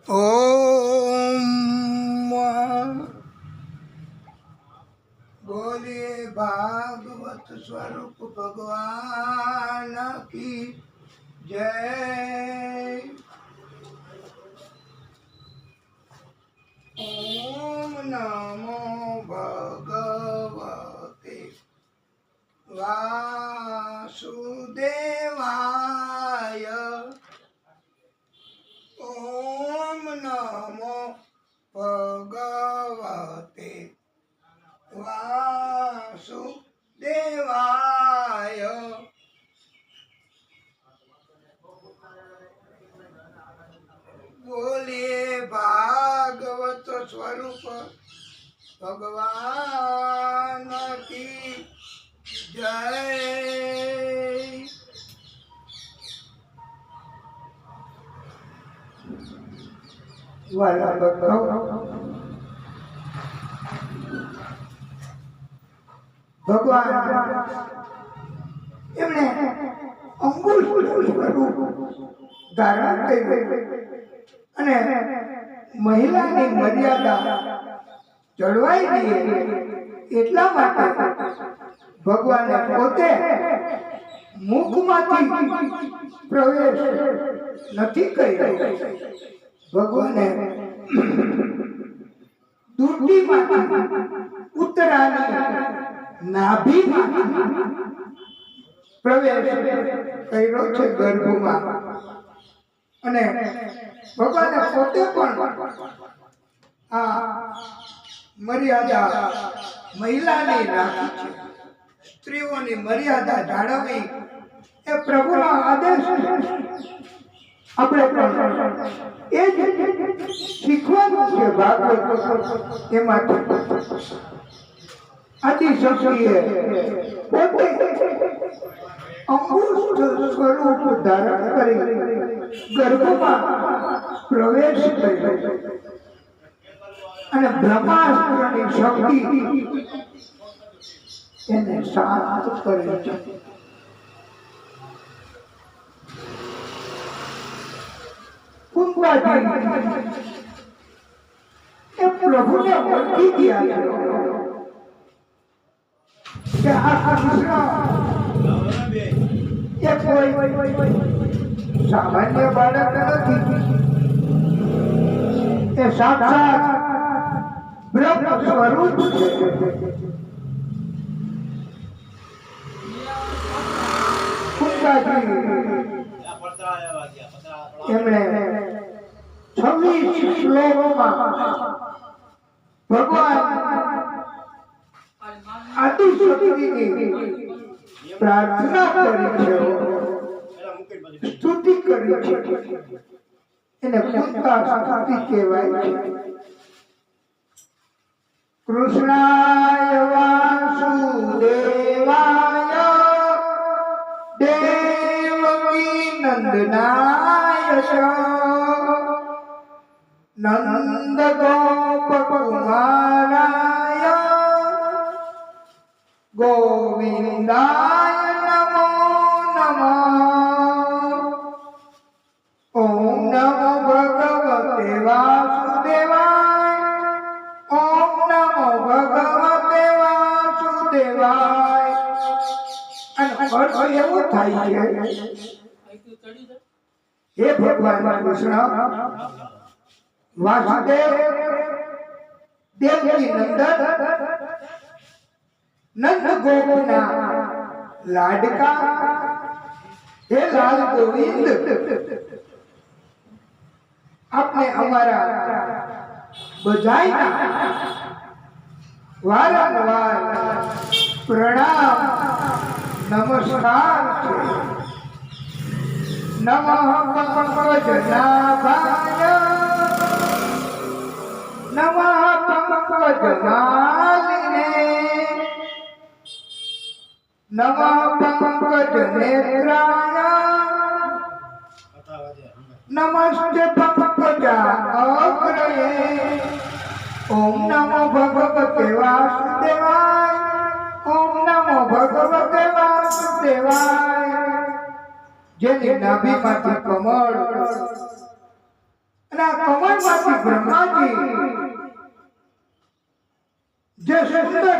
ओम बोलिए भागवत स्वरूप भगवान की जय। ओम नमो भगवते वासुदेवाय। ओम नमो भगवते वासुदेवाय। बोलिए भागवत स्वरूप भगवान की जय। वाला बताओ भगवान એમણે અંગુશ સ્વરૂપ ધારણ કર્યું અને મહિલાની મર્યાદા જળવાઈ રહે એટલા માટે ભગવાને પોતે મુખમાંથી પ્રવેશ નથી કર્યો. ભગવાને દુર્દીમાંથી ઉત્તરાની નાભીમાંથી પ્રવેશ કર્યો છે ગર્ભમાં. અને ભગવાને પોતે પણ આ મર્યાદા મહિલાની રાખી છે. સ્ત્રીઓની મર્યાદા જાળવવી એ પ્રભુનો આદેશ છે. આપણે પણ એ જ શીખવાનું છે ભાગવત એમાંથી. આદિશક્તિએ પોતે અંગુશ સ્વરૂપ ધારણ કરી ગર્ભમાં પ્રવેશ કર્યો અને બ્રહ્માસ્ત્રની શક્તિ એને શાંત કરી છે. કુંભાજી એ પ્રભુને ઓળખી ગયા કે આ કૃષ્ણ એ કોઈ સામાન્ય બાળક નથી. એ સાક્ષાત બ્રહ્મ સ્વરૂપ છે. એમણે 26 શ્લોકમાં ભગવાન આદિશક્તિની પ્રાર્થના કરી છે, સ્તુતિ કરી છે. એને કુંતા સ્તુતિ કહેવાય છે. કૃષ્ણાય વાસુદેવાય દેવકી નંદનાય ચ નંદ ગોપ કુમારાય ગોવિંદાય નમો નમઃ. ઓમ નમો ભગવતે વાસુદેવાય. ઓમ નમો ભગવતે વાસુદેવાય. અને અર્થ એવો થાય છે, હે ભગવાન કૃષ્ણ વાસુદેવ દેવકી નંદન નંદ ગોપના લાડકા હે લાલ ગોવિંદ, આપને અમારા બધાયના વારંવાર પ્રણામ નમસ્કાર છે. નમઃ પંકજનાભાય નમઃ પંકજમાલિને નમઃ પંકજનેત્રાય નમસ્તે પંકજાગ્રયે. ઓમ નમો ભગવતે વાસુદેવાય. ઓમ નમો ભગવતે વાસુદેવાય. જેની નાભીમાંથી કમળ અને આ કમળ કમળમાંથી બ્રહ્માજી જે સુંદર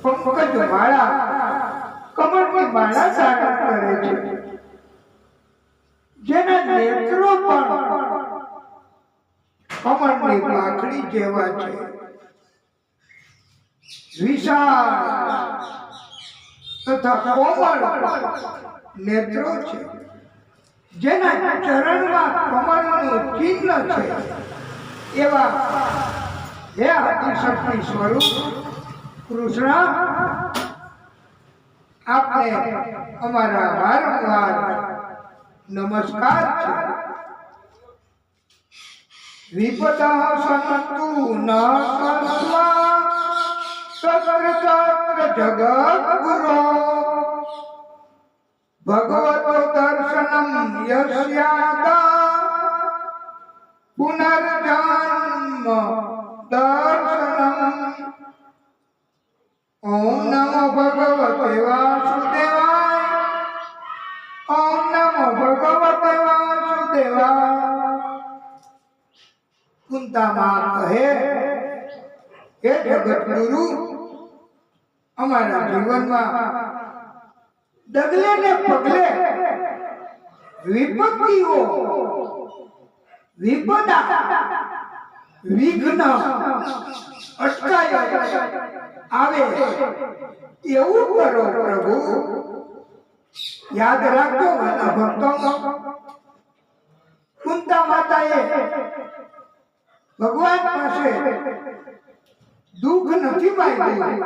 પંકજ માળા કમળની માળા ધારણ કરે છે, જેના નેત્રો પણ કમળની પાંખડી જેવા છે, વિશાળ તથા કોમળ નેત્રો છે, જેના ચરણમાં કમળનું ચિહ્ન છે, એવા હે આદિશક્તિ સ્વરૂપ કૃષ્ણ, આપને અમારા વારંવાર નમસ્કાર છે. વિપદઃ સંતુ ન કસ્વા સત્રતત્ર જગદ્ગુરો ભગવતો દર્શનમ યસ્યાદા પુનર્જન્મ દર્શનમ. ઓમ નમો ભગવતે વાસુદેવાય. ઓમ નમો ભગવતે વાસુદેવાય. કુંતામાં કહે, હે જગતગુરુ, અમારા જીવનમાં ડગલે ને પગલે વિપત્તિઓ, વિપદા, વિઘ્ન, અટકાયો આવે એવું કરો પ્રભુ. યાદ રાખજો મારા ભક્તો, કુંતા માતાએ ભગવાન પાસે દુઃખ નથી માંગ્યું.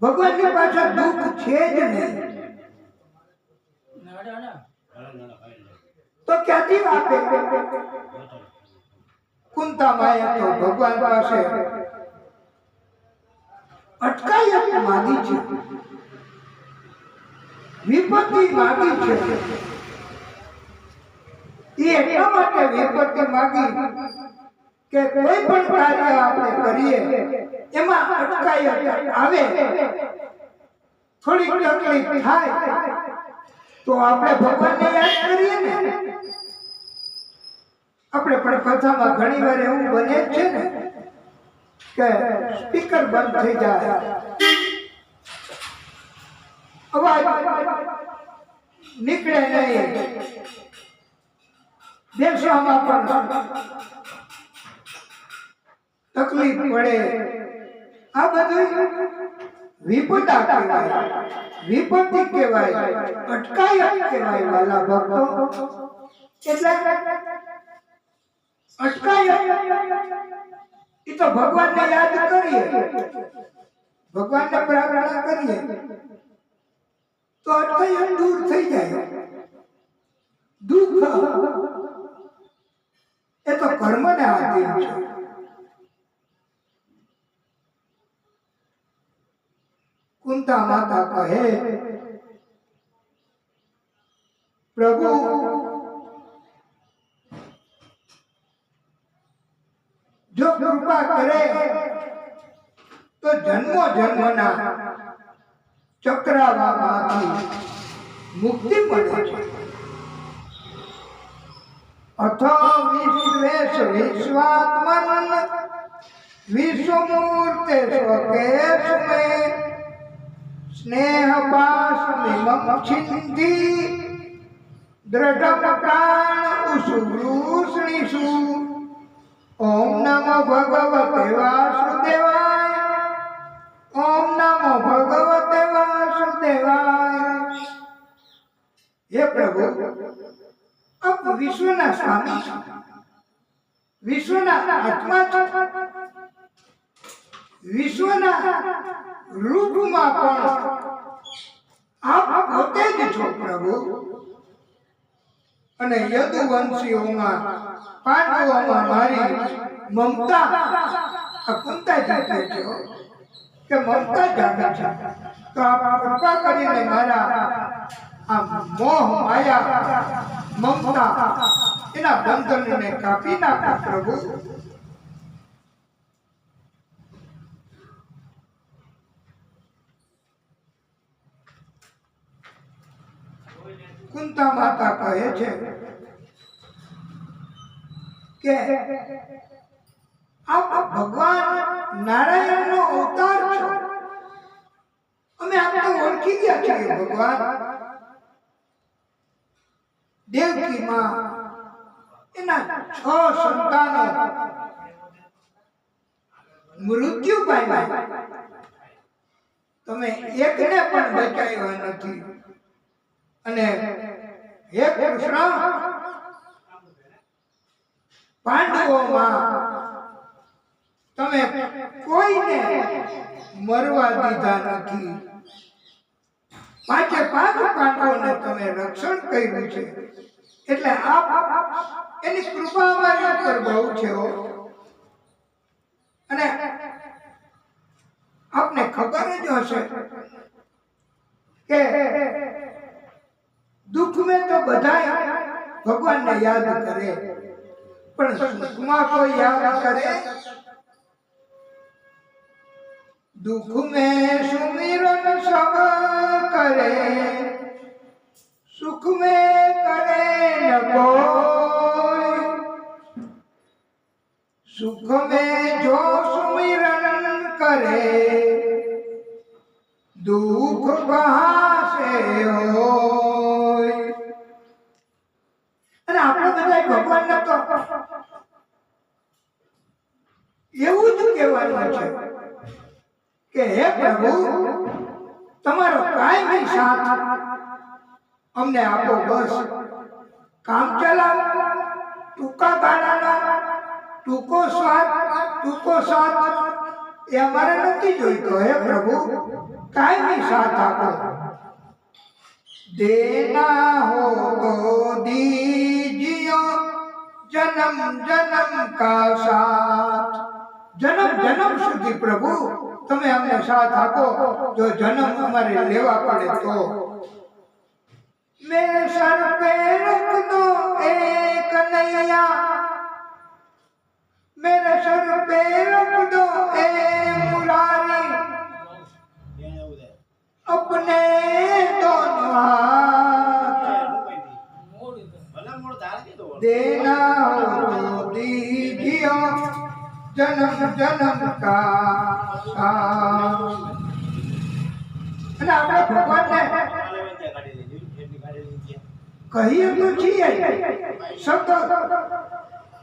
ભગવાનની પાસે દુઃખ છે જ નહીં, તો ક્યાંથી આપે? કુંતા માએ તો ભગવાન પાસે અટકાયત માંગી છે, વિપત્તિ માંગી છે. એ એટલા માટે વિપત્તિ માંગી કે કોઈ પણ કાર્ય આપણે કરીએ એમાં અટકાયત આવે, થોડી તકલીફ થાય તો આપણે ભગવાનને યાદ કરીએ ને. આપણે પણ કથામાં ઘણી વાર એવું બને જ છે ને કે સ્પીકર બંધ થઈ જાય, અવાજ નીકળે નહીં, દેશમાં પણ તકલીફ પડે. આ બધું વિપદા કહેવાય, વિપત્તિ કહેવાય, અટકાયત કહેવાય વાલા ભક્તો. એટલે અટકાયત એ તો ભગવાનને યાદ કરીએ, ભગવાનને પ્રાર્થના કરીએ તો અટકાયત દૂર થઈ જાય. દુઃખ એ તો કર્મને આધીન છે. કુંતા માતા કહે, પ્રભુ જો કૃપા કરે તો જન્મો જન્મના ચક્રાવામાંથી મુક્તિ મળે છે. અથ વિશ્વેશ વિશ્વાત્મન વિશ્વમૂર્તે સ્વકેશ મે સ્નેહ પાસ મિમમ છિંધિ દ્રઢ પ્રાણ ઉષુવૃષ્ણિષુ. ઓમ નમો ભગવતે વાસુદેવાય. ઓમ નમો ભગવતે વાસુદેવાય. હે પ્રભુ, આપ વિશ્વના સ્વામી છો, વિશ્વના આત્મા છો, વિશ્વના રૂપમાં પણ આપ પોતે જ છો પ્રભુ. અને યદુવંશીઓમાં, પાંડવોમાં મારી મમતા કુંતા જાતે છે કે મમતા જાતે છે. તો આપ કૃપા કરીને મારા આ મોહ માયા મમતા એના બંધનને કાપી નાખો પ્રભુ. કુંતા માતા કહે છે, કે આપ ભગવાન નારાયણનો અવતાર છો, અમે આપને ઓળખી ગયા છીએ ભગવાન. દેવકી માં એના 6 સંતાનો મૃત્યુ પામ્યા, તમે એકને પણ બચાવ્યા નથી. અને હે કૃષ્ણ, પાંડવોમાં તમે કોઈને મરવા દીધા નથી. 5 પાંડવોને તમે રક્ષણ કર્યું છે. એટલે આપ એની કૃપા અમારી ઉપર બહુ છે. અને આપને ખબર જ હશે કે દુઃખ में તો બધા ભગવાનને યાદ કરે, પણ સુખમાં કોઈ યાદ કરે? दुख में सुमिरन सब करे, सुख में करे न कोई. सुख में जो सुमिरन करे, दुख कहाँ से होय. અને આપણે બધા ભગવાનને તો એવું જ કહેવાનું છે કે હે પ્રભુ, તમારો કાયમી સાથ અમને આપો. બસ કામ ચલાવ, ટૂંકા ગાળાનો ટૂંકો સાથ એ અમારે નથી જોઈતો. હે પ્રભુ, કાયમી સાથ આપો. દેના હો તો દીजियो जन्म जन्म का साथ. जन्म जन्म સુધી પ્રભુ તમે અમને સાથ આપો. જો જન્મ અમારે લેવા પડે તો. મેરે સર पे रख दो एक नैया, मेरे सर पे रख दो ए मुरारी, अपने दोनों हाथ देना हो तो दीजिए जन्म जन्म का साथ. અને આપણે ભગવાનને કહીએ તો છીએ શબ્દ,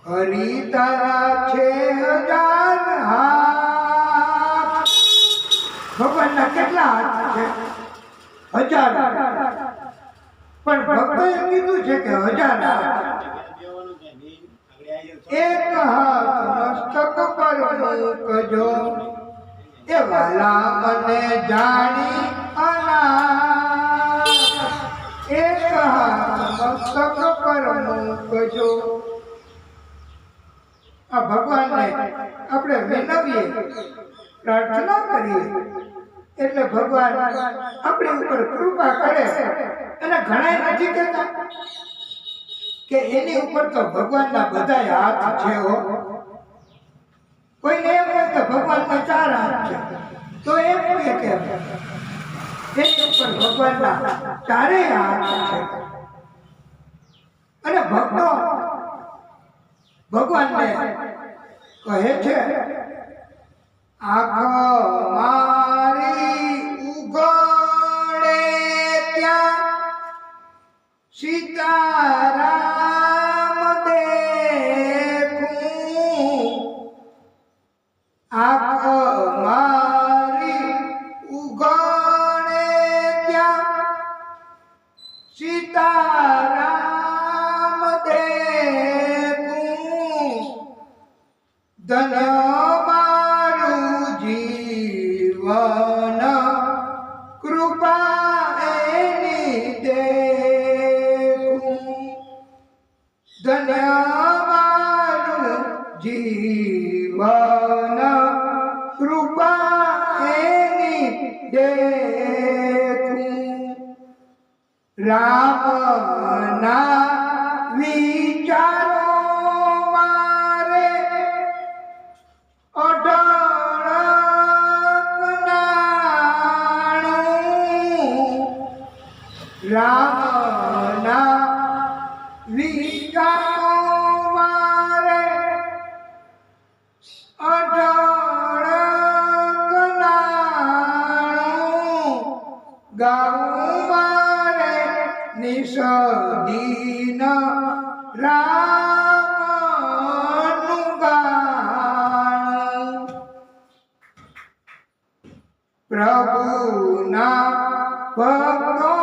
હરી તારા 6000 હાથ. ભગવાનના કેટલા હાથ છે? 1000. પણ ભક્તોએ કીધું છે કે 1000 હાથ. એક હાથ મસ્તક પર મૂકજો, એ વાલા મને જાણી અનાથ. એક હાથ મસ્તક પર મૂકજો. આ ભગવાનને આપણે વિનવીએ, પ્રાર્થના કરીએ એટલે ભગવાન આપણી ઉપર કૃપા કરે. અને ઘણા નથી કહેતા કે એની ઉપર તો ભગવાનના બધા હાથ છે. કોઈને એમ કહે કે ભગવાનના 4 હાથ છે, તો એમ કહે કે એની ઉપર ભગવાનના 4 હાથ છે. અને ભક્તો ભગવાનને કહે છે, આંખ મારી ઉઘડે ત્યાં સીતારામ દેખું. આંખ મારી ઉઘડે ત્યાં સીતારામ દેખું. ધન્ય મારું જીવન કૃપા એની દેખું. ધન્ય મારું જીવન કૃપા એની દેખું. રામના વિચારો મારે રામના વિચારો મારે નિષદીન રામનું ગાન પ્રભુના ભક્તો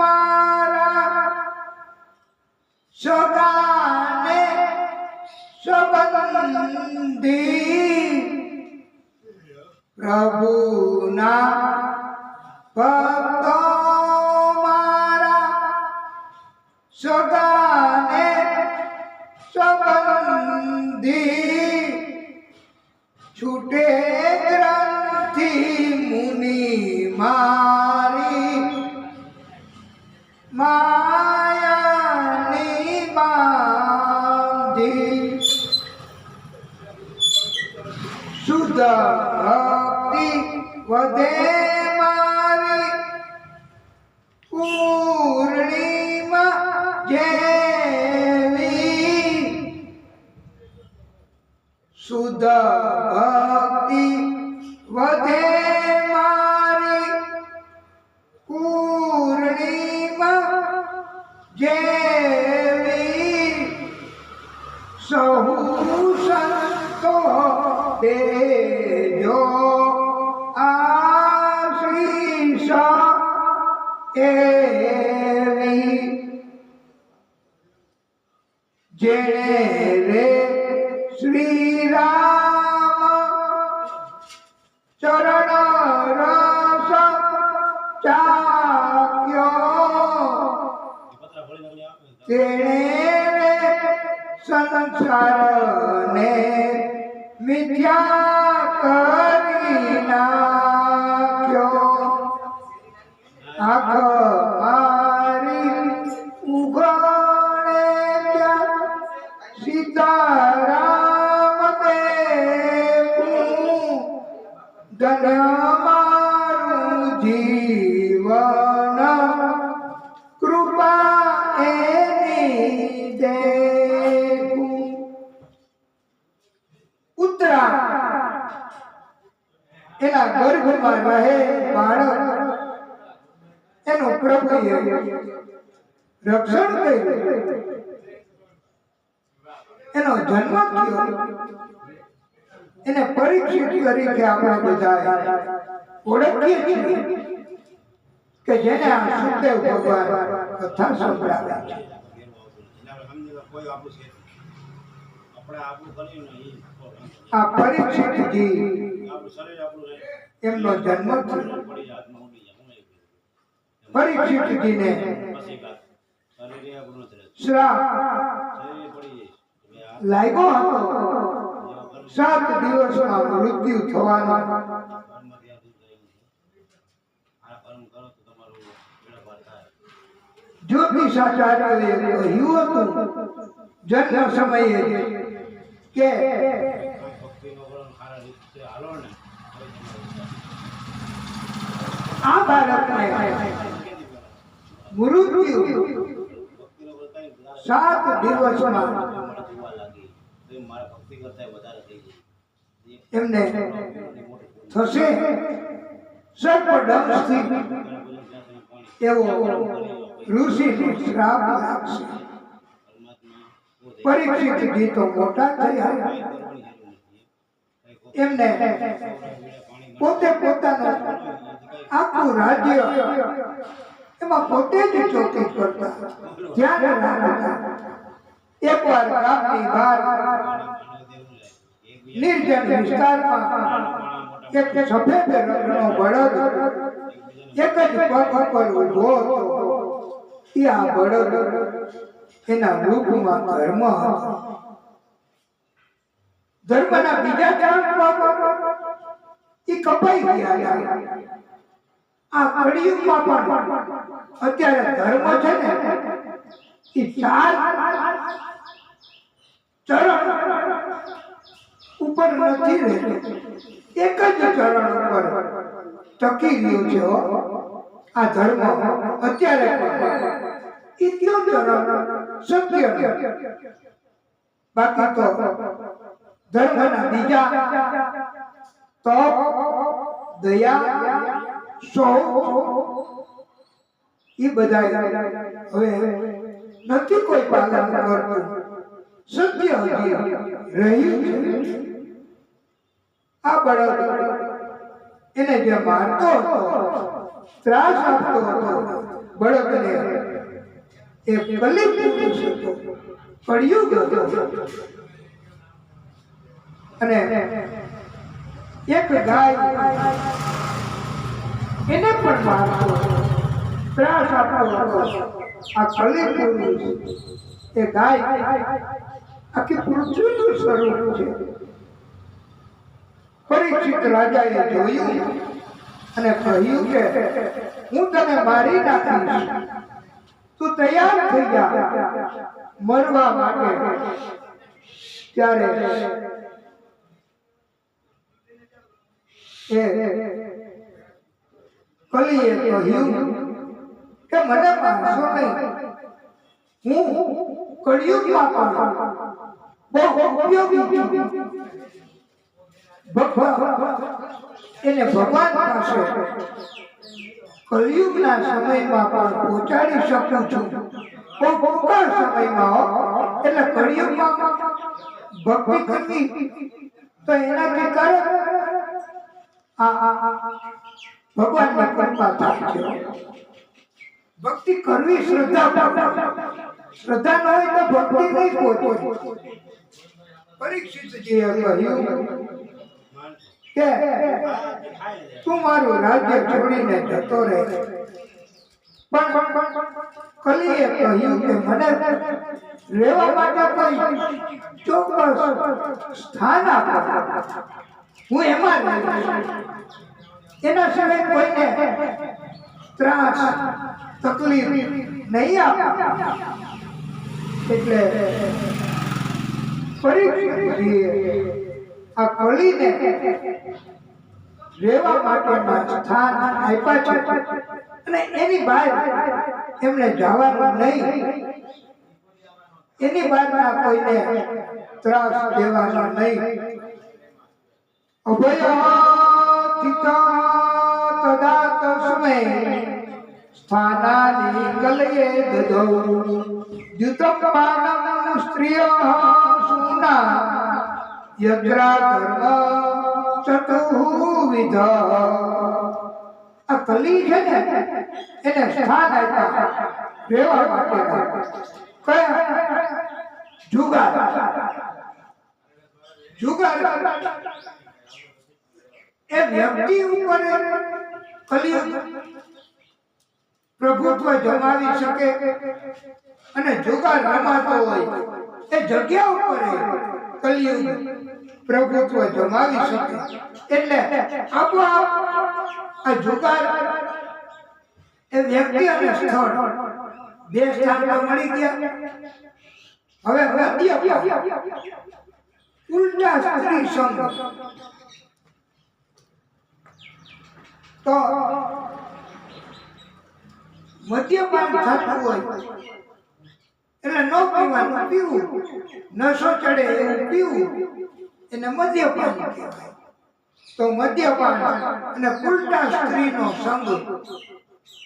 મારા સગાને સંબંધી પ્રભુના ભક્તો મારા સગાને સંબંધી છૂટે ગ્રંથિ મુનિ મારી માયાની બાંધી શુદ્ધ ભક્તિ વધે મારી પૂર્ણિમા જેવી શુદ્ધ ભક્તિ વધે મારી પૂર્ણિમા જેવી સહુ સંતો દેજો આશીષ એવી જેણે રે શ્રી રામ ચરણ રસ ચાખ્યો તેણે સંસારને મિથ્યા કરી નાખ્યો આંખ મારી ઉઘાડે ત્યાં સીતારામ દેખું ધન્ય મારું જીવન કૃપા એની દેખું ઉત્તરા એના ગર્ભમાં રહે બાળક એનું પ્રભુએ રક્ષણ કર્યું એનો જન્મ થયો એને પરીક્ષિત તરીકે આપણે બધા ઓળખીએ છીએ કે જેને આ સુખદેવ ભગવાન કથા સંભળાવે છે આ પરીક્ષિતજી એમનો જન્મ થયો પરીક્ષિતજીને શ્રાપ લાગ્યો હતો 7 દિવસમાં મૃત્યુ થવાનો જ્યોતિષાચાર્યોએ કહ્યું હતું જન્મ સમયે કે આ બાળકને મૃત્યુ 7 દિવસમાં એમને થશે સર્પદંશથી એવો ઋષિનો શ્રાપ લાગશે પરીક્ષિતજી તો મોટા થયા એમને પોતે પોતાનું આખું રાજ્ય એમાં પોતે જ ચોકી કરતા ધ્યાન રાખતા એકવાર ગામની બહાર નિર્જન વિસ્તારમાં એક સફેદ રંગનો બળદ એક જ પગ પર ઊભો હતો આ બળદ એના રૂપમાં ધર્મ હતો ધર્મના બીજા 4 પગ એ કપાઈ ગયા આ કળિયુગમાં પણ અત્યારે ધર્મ છે ને એ 4 ચરણ ઉપર નથી રહેતો એક જ ચરણ ઉપર ટકી રહ્યો છે આ ધર્મ અત્યારે એ કયો ચરણ સત્ય બાકી તો ધર્મના બીજા તપ દયા શૌચ એ બધા હવે નથી કોઈ પાલન કરતું. સત્ય હજી રહ્યું છે. આ બળદ એને જે મારતો હતો, ત્રાસ આપતો હતો બળદને, એ કલિયુગ પુરુષ હતો, કળિયુગ હતો. અને એક ગાય એને પણ મારતો, ત્રાસ આપતો હતો. આ કલિયુગ પુરુષ એ ગાય આખી પૃથ્વીનું સ્વરૂપ છે. પરીક્ષિત રાજાએ જોયું અને કહ્યું કે હું તને મારી નાખીશ, તું તૈયાર થઈ જા મરવા માટે. ત્યારે કલીએ કહ્યું કે મને મારશો નહીં, હું કળિયુગમાં બહુ ઉપયોગી છું. એને ભગવાન પાસે કળિયુગના સમયમાં પણ પહોંચાડી શકું છું. બહુ ટૂંકા સમયમાં, એટલે કળિયુગમાં ભક્તિ કરવી તો એનાથી તરત ભગવાનની કૃપા થાય છે. ભક્તિ કરવી શ્રદ્ધા ન હોય તો ભક્તિ નહીં પહોંચે. પરીક્ષિતજીએ કહ્યું કે તું મારું રાજ્ય છોડીને જતો રહે. પણ કલીએ કહ્યું કે મને રહેવા માટે કોઈ ચોક્કસ સ્થાન આપો, હું એમાં રહીશ. એના સિવાય કોઈને ત્રાસ તકલીફ નહીં આપો. એટલે પરીક્ષિતજીએ આ કલીને રહેવા માટેના સ્થાન આપ્યા છે. અને એની બહાર એમને જવાનું નહીં, એની બહારના કોઈને ત્રાસ દેવાનો નહીં. અભયાતિતા તદા તસ્મૈ સ્થાનાનિ કલયે દદૌ દ્યુતમ પાનમ સ્ત્રિયઃ સુના યજ્રા ધર્મ ચતુર્વિધ. આ કલી છે ને, એને સ્થાન આપ્યા રહેવા માટે. કયા? જુગાર. એ વ્યક્તિ ઉપર કલિયુગ પ્રભુત્વ જમાવી શકે. અને જુગાર રમાતો હોય એ જગ્યા ઉપર કલિયુગ પ્રભુત્વ જમાવી શકે. એટલે આપોઆપ આ જુગાર એ વ્યક્તિ અને સ્થળ બે સ્થાન મળી ગયા. હવે ઉલટા સ્ત્રી સંગ. તો મદ્યપાન થતું હોય એટલે ન પીવાનું, પીવું. નશો ચડે એવું પીવું, એને મદ્યપાન કહેવાય. તો મદ્યપાન અને ઉલટા સ્ત્રીનો સંગ,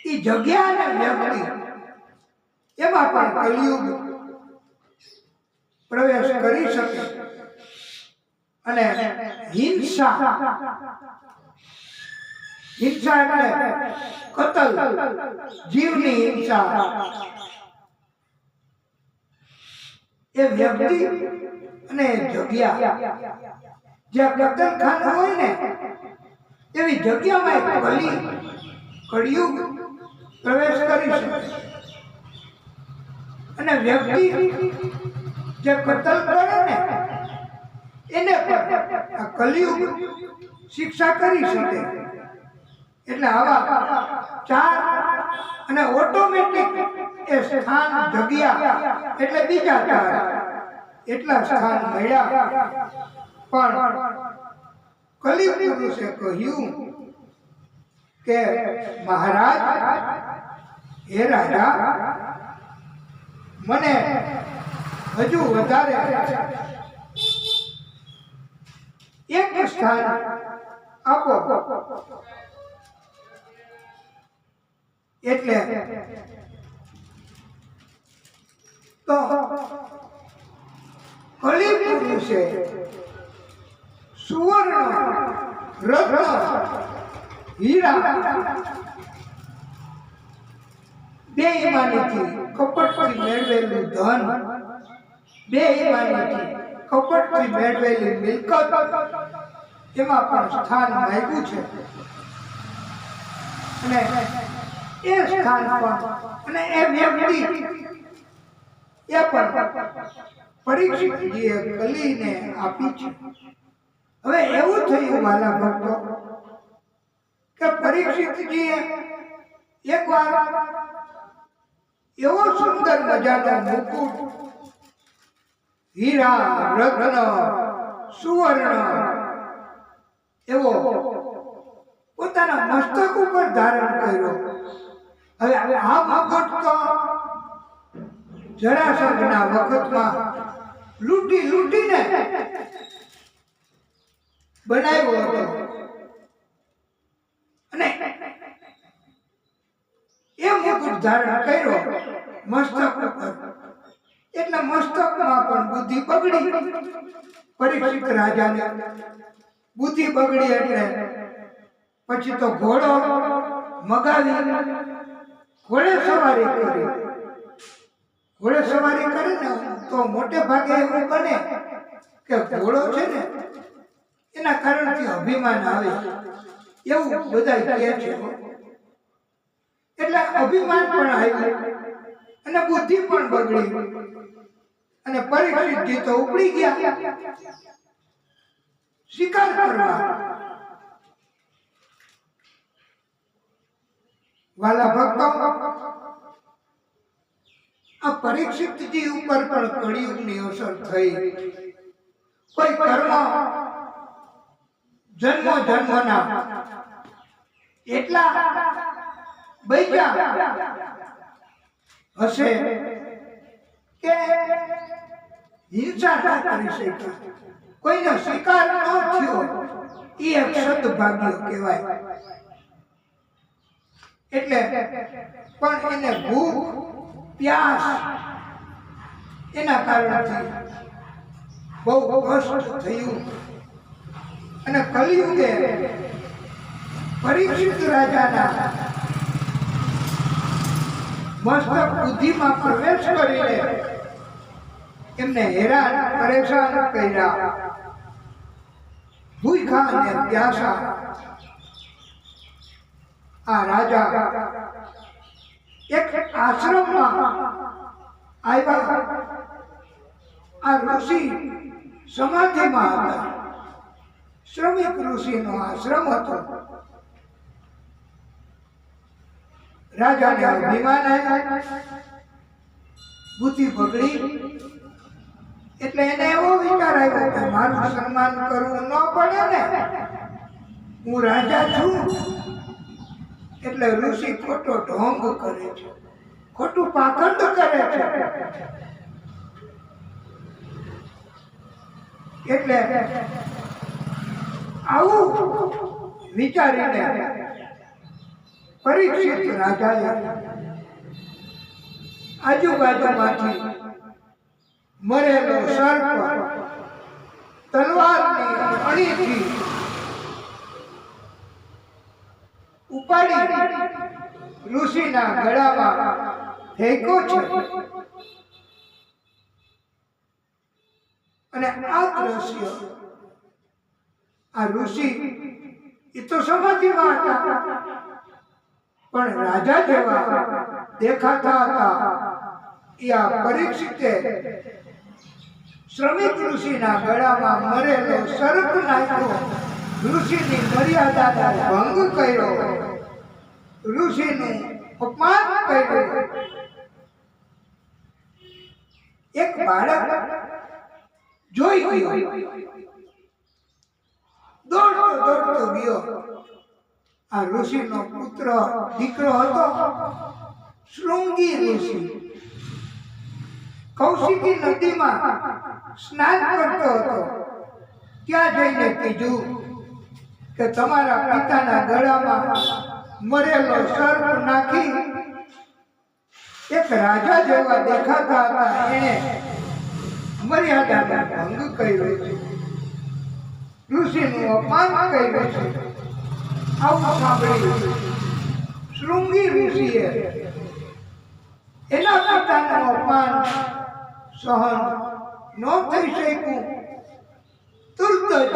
એ જગ્યા અને વ્યક્તિ, એમાં પણ કલિયુગ પ્રવેશ કરી શકે. અને હિંસા એટલે કતલ, જીવની હિંસા, એ વ્યક્તિ અને જગ્યા. જ્યાં કતલખાનું હોય ને, એવી જગ્યામાં કળિયુગ પ્રવેશ કરી શકે. અને વ્યક્તિ જે કતલ કરે ને, એને પણ કલિયુગ શિક્ષા કરી શકે. એટલે આવા ચાર અને ઓટોમેટિક એ સ્થાન, જગ્યા એટલે બીજા ચાર એટલા સ્થાન મળ્યા. પણ કલિયુગ પુરુષે કહ્યું કે મહારાજ, હે રાજા, મને હજુ વધારે એક સ્થાન આપો. એટલે તો કલી પુરુષે સુવર્ણ રત્ન હીરા બે ઈમાનીથી કપટથી મેળવેલું ધન, બે ઈમાનીથી કપટથી મેળવેલી મિલકત એમાં પણ સ્થાન માંગ્યું છે. અને એ સ્થાન પણ અને એ વ્યક્તિ એ પણ પરીક્ષિતજીએ કલીને આપી છે. હવે એવું થયું વાલા ભક્તો કે પરીક્ષિતજીએ એકવાર એવો સુંદર મજાનો મુકુટ, હીરા રત્ન સુવર્ણ એવો પોતાના મસ્તક ઉપર ધારણ કર્યો. હવે આ મુકુટ તો જરાસંઘના વખતમાં લૂંટીને બનાવ્યો હતો. અને એ મુકુટ ધારણ કર્યો મસ્તક ઉપર, એટલે મસ્તકમાં પણ બુદ્ધિ બગડી. પરીક્ષિત રાજાને બુદ્ધિ બગડી એટલે પછી તો ઘોડો મગાવી ઘોડે સવારી કરી. ઘોડે સવારી કરે ને તો મોટે ભાગે એવું બને કે ઘોડો છે ને એના કારણથી અભિમાન આવે એવું બધા કહે છે. એટલે અભિમાન પણ આવ્યું અને બુદ્ધિ પણ બગડી અને પરીક્ષિતજી તો ઉપડી ગયા શિકાર કરવા. વાલા ભક્તો, આ પરીક્ષિતજી ઉપર પણ કળિયુગની અસર થઈ. કોઈ કર્મ જન્મના એટલા બૈજા હશે કે હિંસા ન કરી શક્યા, કોઈનો શિકાર ન થયો, એ એક સદભાગ્ય કહેવાય. એટલે પણ એને ભૂખ પ્યાસ એના કારણથી બહુ કષ્ટ થયું. અને કલિયુગે પરીક્ષિત રાજાના મસ્તક બુદ્ધિમાં પ્રવેશ કરીને એમને હેરાન પરેશાન કર્યા. ભૂખ્યા અને પ્યાસા આ રાજા એક આશ્રમમાં આવ્યા. આ ઋષિ સમાધિમાં હતા. શ્રમિક ઋષિનો આશ્રમ હતો. રાજાને અભિમાન આવ્યું, બુદ્ધિ બગડી. એટલે એને એવો વિચાર આવ્યો કે મારું સન્માન કરવું ન પડે ને, હું રાજા છું. એટલે ઋષિ ખોટો ઢોંગ કરે છે, ખોટું પાખંડ કરે છે. એટલે આવું વિચારીને પરીક્ષિત રાજાએ આજુબાજુમાંથી મરેલો સર્પ તલવારની અણીથી ઉપાડી ઋષિના ગળામાં ફેંક્યો છે. અને આ દ્રશ્ય આ ઋષિ એ તો સમાધિમાં હતા, પણ રાજા જેવા દેખાતા હતા. એ આ પરીક્ષિતે શ્રમિક ઋષિના ગળામાં મરેલો સર્પ નાખ્યો, ઋષિની મર્યાદાનો ભંગ કર્યો, ઋષિનું અપમાન કર્યું. એક બાળક જોઈ ગયો, દોડતો ગયો. આ ઋષિનો પુત્ર દીકરો હતો શૃંગી ઋષિ. કૌશિકી નદીમાં સ્નાન કરતો હતો. ત્યાં જઈને કીધું કે તમારા પિતાના ગળામાં મરેલો સર્પ નાખી એક રાજા જેવા દેખાતા હતા એને મર્યાદાનો ભંગ કર્યો છે, ઋષિનું અપમાન કર્યું છે. આવું સાંભળી શૃંગી ઋષિએ એના પિતાનું અપમાન સહન ન થઈ શક્યું. તુરત જ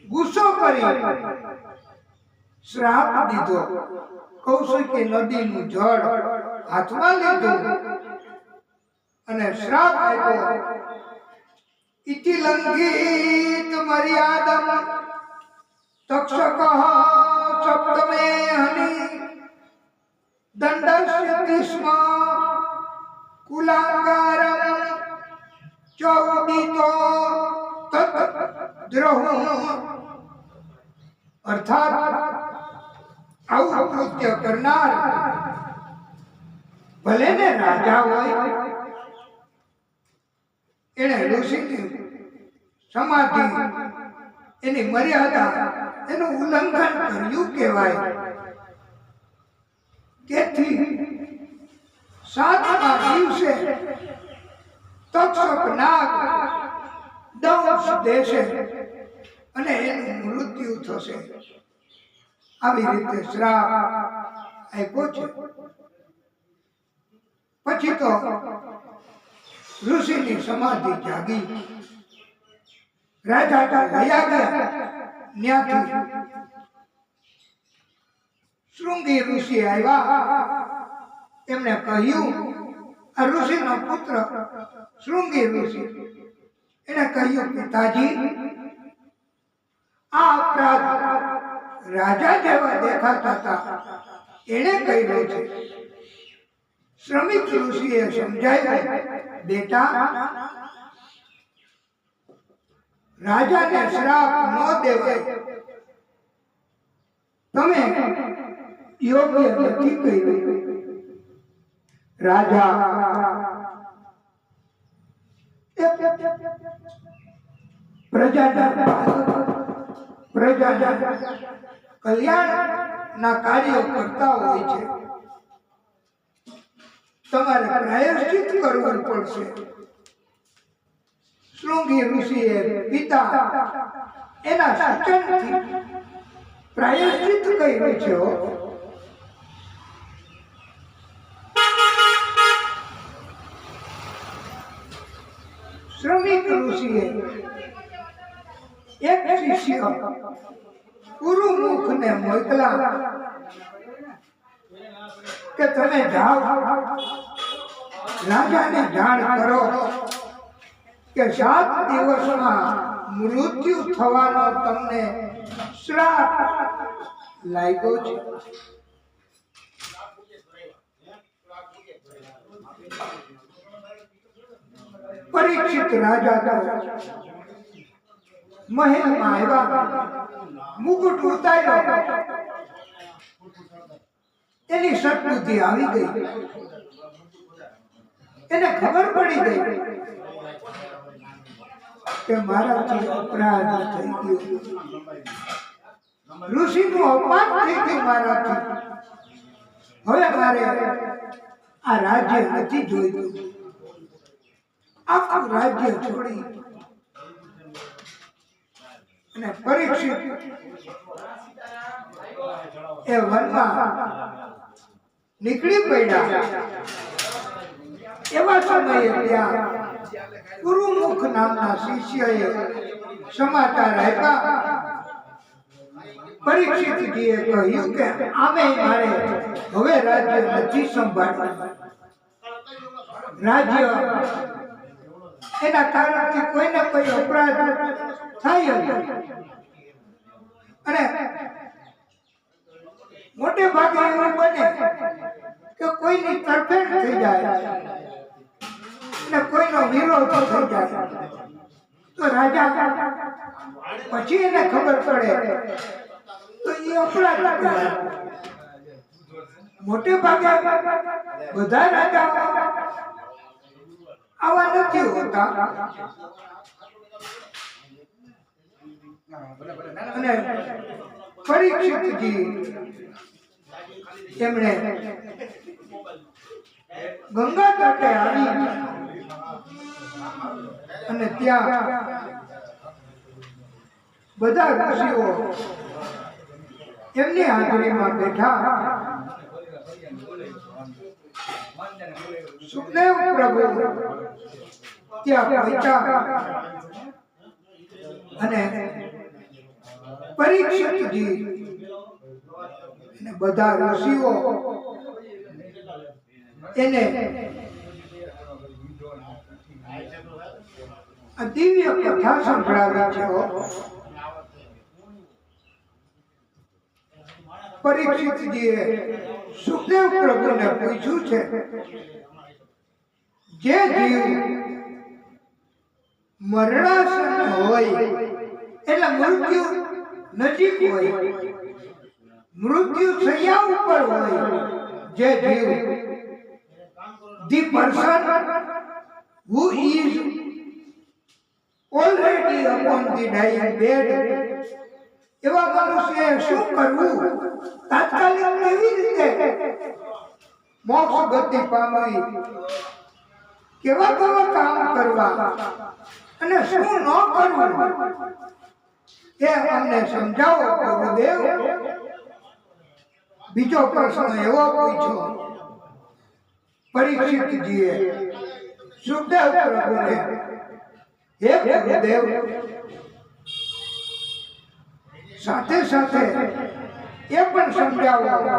ગુસ્સો કરી શ્રાપ દીધો. કૌશિકી નદીનું જળ હાથમાં લીધું અને શ્રાપ આપ્યો. ઇતિ લંઘિત મર્યાદમ તક્ષક સપ્તમે હનિ દંડસ્યતિ સ્મ કુલાંગારમ ચૌદિતો તત દ્રોહ. અર્થાત આવું કૃત્ય કરનાર ભલે ને રાજા હોય, એને ઋષિની સમાધિ એની મર્યાદા એનું ઉલ્લંઘન કર્યું કહેવાય. તેથી 7મા દિવસે તક્ષક નાગ દંશ દેશે અને એનું મૃત્યુ થશે. આવી રીતે શ્રાપ આપ્યો છે. પછી તો ઋષિની સમાધિ જાગી. રાજા ગયા ત્યાંથી શૃંગી ઋષિ આવ્યા. એમણે કહ્યું, આ ઋષિનો પુત્ર શૃંગી ઋષિ એને કહ્યું, પિતાજી આ અપરાધ રાજા જેવા દેખાતા હતા એને કર્યો છે. શ્રમિક ઋષિએ સમજાવ્યું, બેટા રાજાને શ્રાપ ન દેવાય. તમે યોગ્ય નથી કર્યું. રાજા પ્રજાના કલ્યાણના કાર્યો કરતા હોય છે. તમારે પ્રાયશ્ચિત કરવું પડશે. શૃંગી ઋષિએ પિતા એના સૂચનથી પ્રાયશ્ચિત કર્યું છે. શ્રમિક ઋષિએ એક શિષ્ય ગુરુમુખને મોકલા કે તમે જાઓ રાજાને જાણ કરો કે 7 દિવસમાં મૃત્યુ થવાનો તમને શ્રાપ લાગ્યો છે. પરીક્ષિત રાજા મહેલમાં આવ્યા, મુકુટ ઉતાર્યો, એની સદબુદ્ધિ આવી ગઈ. એને ખબર પડી ગઈ કે મારાથી અપરાધ થઈ ગયો, ઋષિનું અપમાન થઈ ગયું મારાથી. હવે મારે આ રાજ્ય નથી જોઈતું. આખું રાજ્ય છોડી અને પરીક્ષિત એ વનમાં નીકળી પડ્યા. એવા સમયે ત્યાં ગુરુમુખ નામના શિષ્યએ સમાચાર આપ્યા. પરીક્ષિતજીએ કહ્યું કે આમે મારે હવે રાજ્ય નથી સંભાળવું. રાજ્ય એના કારણથી કોઈને કોઈ અપરાધ થાય અને મોટે ભાગે એવું બને કે કોઈની તરફેણ થઈ જાય અને કોઈનો વિરોધ થઈ જાય તો રાજા પછી એને ખબર પડે તો એ અપરાધ કરે. મોટે ભાગે બધા રાજા આવા નથી હોતા. અને પરીક્ષિતજી એમણે ગંગા તટે આવી અને ત્યાં બધા ઋષિઓ એમની હાજરીમાં બેઠા. સુખદેવ પ્રભુ ત્યાં પહોંચ્યા અને પરીક્ષિતજી અને બધા ઋષિઓ એને દિવ્ય કથા સંભળાવી છે. પરીક્ષિતજીએ સુખદેવ પ્રભુને પૂછ્યું છે, જે જીવ મરણાસન હોય એટલે મૃત્યુ નજીક હોય, મૃત્યુ શૈયા ઉપર હોય, જે જીવ the person who is already upon the dying bed, એવા મનુષ્યએ શું કરવું, તાત્કાલિક કેવી રીતે મોક્ષ ગતિ પામવી, કેવા કેવા કામ કરવા અને શું ન કરવું, એ અમને સમજાવો ગુરુદેવ. બીજો પ્રશ્ન એવો પૂછ્યો પરીક્ષિતજીએ સુખદેવ પ્રભુને, હે ગુરુદેવ, સાથે સાથે એ પણ સમજાવો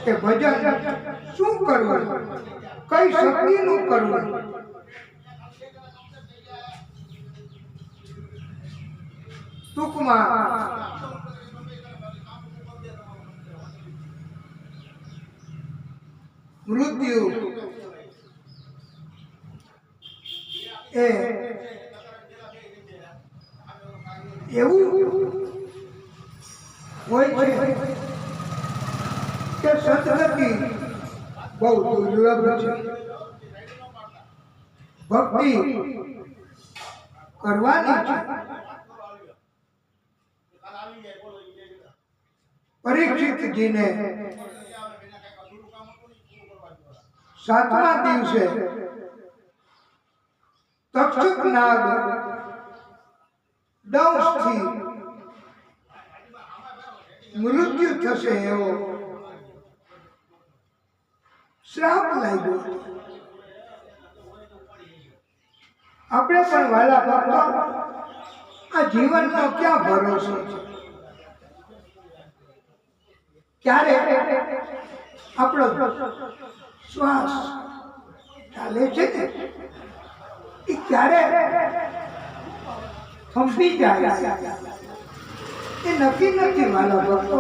કે ભજન શું કરવું, કઈ શક્તિનું કરવું. ટૂંકમાં મૃત્યુ એ એવું હોય છે કે સદગતિ બહુ દુર્લભ છે. ભક્તિ કરવાની છે. પરીક્ષિતજીને 7મા દિવસે તક્ષક નાગ દંશથી મૃત્યુ થશે એવો શ્રાપ લાગ્યો. આપણે પણ વાલા ભક્તો આ જીવનનો ક્યાં ભરોસો છે, ક્યારે આપણો શ્વાસ ચાલે છે ને એ ક્યારે થંભી જાય એ નક્કી નથી વાલા ભક્તો.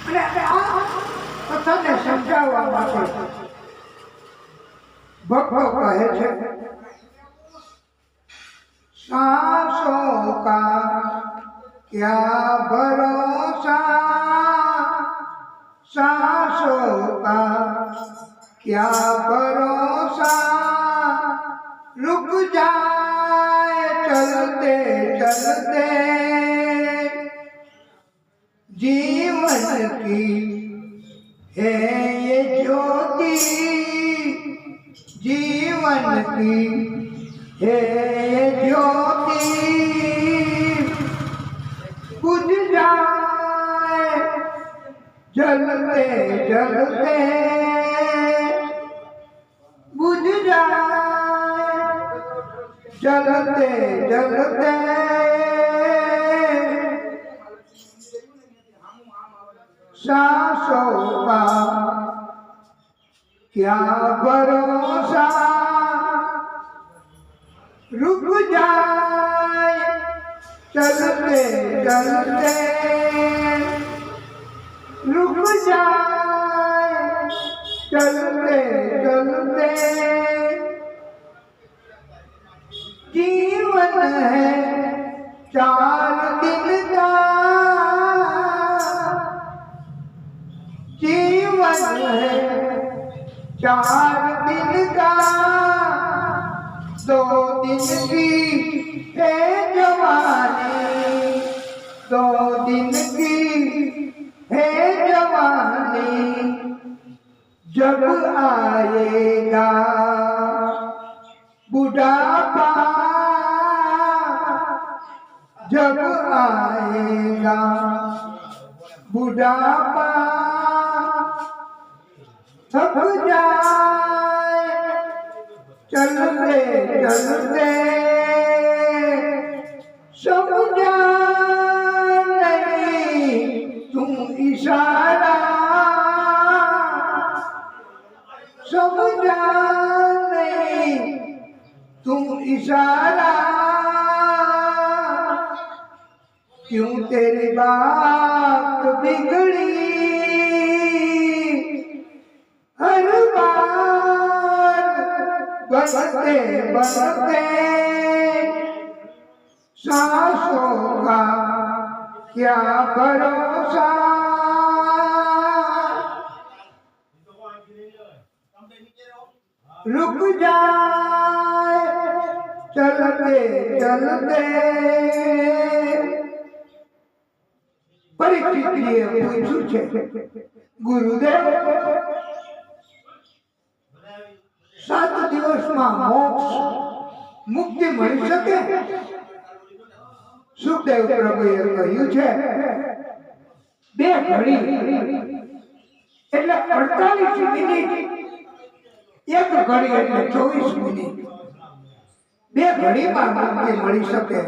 અને આ કથાને સમજાવવા માટે ભક્તો કહે છે, सांसों का क्या भरोसा, सांसों का क्या भरोसा, रुक जाए चलते चलते जीवन की है ये ज्योति, जीवन की है ये ज्योति, बुझ जाए जलते जलते, बुझ जाए जलते जलते, सांसों का क्या भरोसा, रुक जाए चलते चलते, रुक जाए चलते चलते, जीवन है 4 दिन का, जीवन है 4 दिन का, 2 दिन की है जवानी, 2 दिन की है जवानी, जब आएगा बुढ़ापा, जब आएगा बुढ़ापा, थक जाए चलते चलते, समझा नहीं तुम इशारा, समझा नहीं तुम इशारा, क्यों तेरी बात बिगड़ी हर बार, बनते बनते सांसों का क्या भरोसा, रुक जाए चलते चलते। પરીક્ષિતજીએ પૂછ્યું છે, ગુરુદેવ 7 દિવસમાં મોક્ષ મુક્તિ મળી શકે? સુખદેવ પ્રભુએ કહ્યું છે, 2 ઘડી એટલે 48 મિનિટ, 1 ઘડી એટલે 24 મિનિટ, 2 ઘડીમાં મુક્તિ મળી શકે.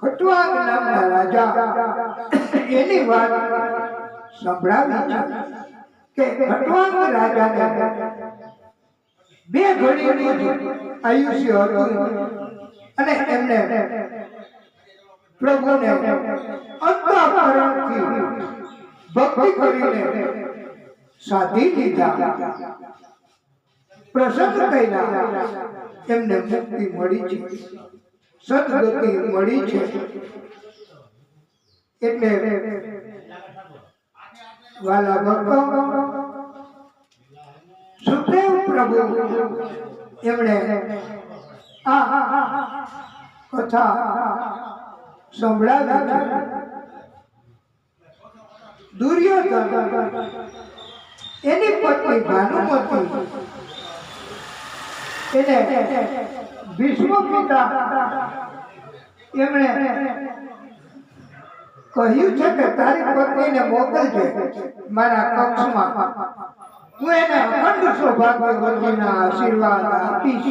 ખટવાંગ નામના રાજા એની વાત સંભળાવી છે કે ખટવાંગ રાજાને 2 ઘડીનું આયુષ્ય હતું અને એમને પ્રભુને અંતઃકરણથી ભક્તિ કરીને સાધી લીધા, પ્રસન્ન કર્યા, એમને મુક્તિ મળી છે, સદગતિ મળી છે. એટલે વાલા ભક્તો, સુખદેવ પ્રભુ એમણે આ કથા સંભળાવી છે. દુર્યોધન એની પત્ની ભાનુમતી એને ભીષ્મ પિતા એમણે કહ્યું છે કે તારી પત્નીને મોકલજે મારા કક્ષમાં, હું એને અખંડ સૌભાગ્યવતીના આશીર્વાદ આપીશ.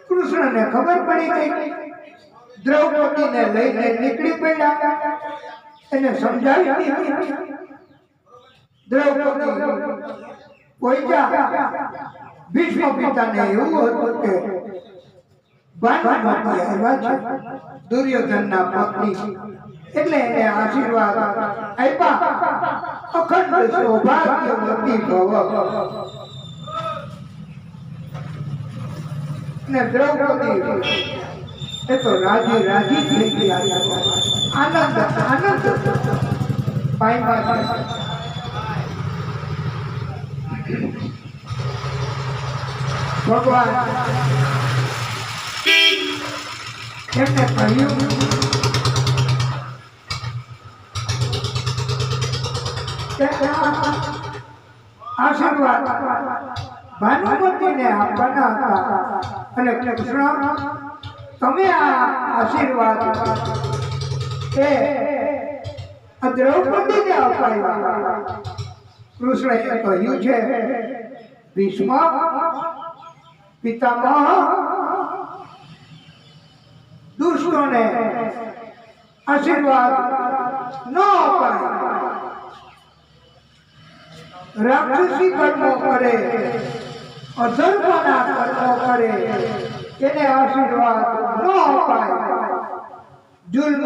કૃષ્ણને ખબર પડી ગઈ, દ્રૌપદીને લઈને નીકળી પડ્યા, એને સમજાવી દીધી. દ્રૌપદી પહોંચ્યા, ભીષ્મ પિતાને એવું હતું કે ભાનુમતી આવ્યા છે, દુર્યોધનના પત્ની, એટલે એને આશીર્વાદ આપ્યા, અખંડ સૌભાગ્યવતી ભવ. ને દ્રૌપદી એ તો રાજી રાજી થઈ ગયા, આનંદ આનંદ પામ્યા. ભગવાન એમને કહ્યું કે આશીર્વાદ ભાનુમતીને આપવાના હતા, અને કૃષ્ણ તમે આ આશીર્વાદ એ દ્રૌપદીને અપાવ્યા. કૃષ્ણએ કહ્યું છે, ભીષ્મ પિતામહ, દુષ્ટોને આશીર્વાદ ન અપાય, રાક્ષસી કર્મો કરે, અધર્મના કર્મો કરે એને આશીર્વાદ ન અપાય, જુલ્મ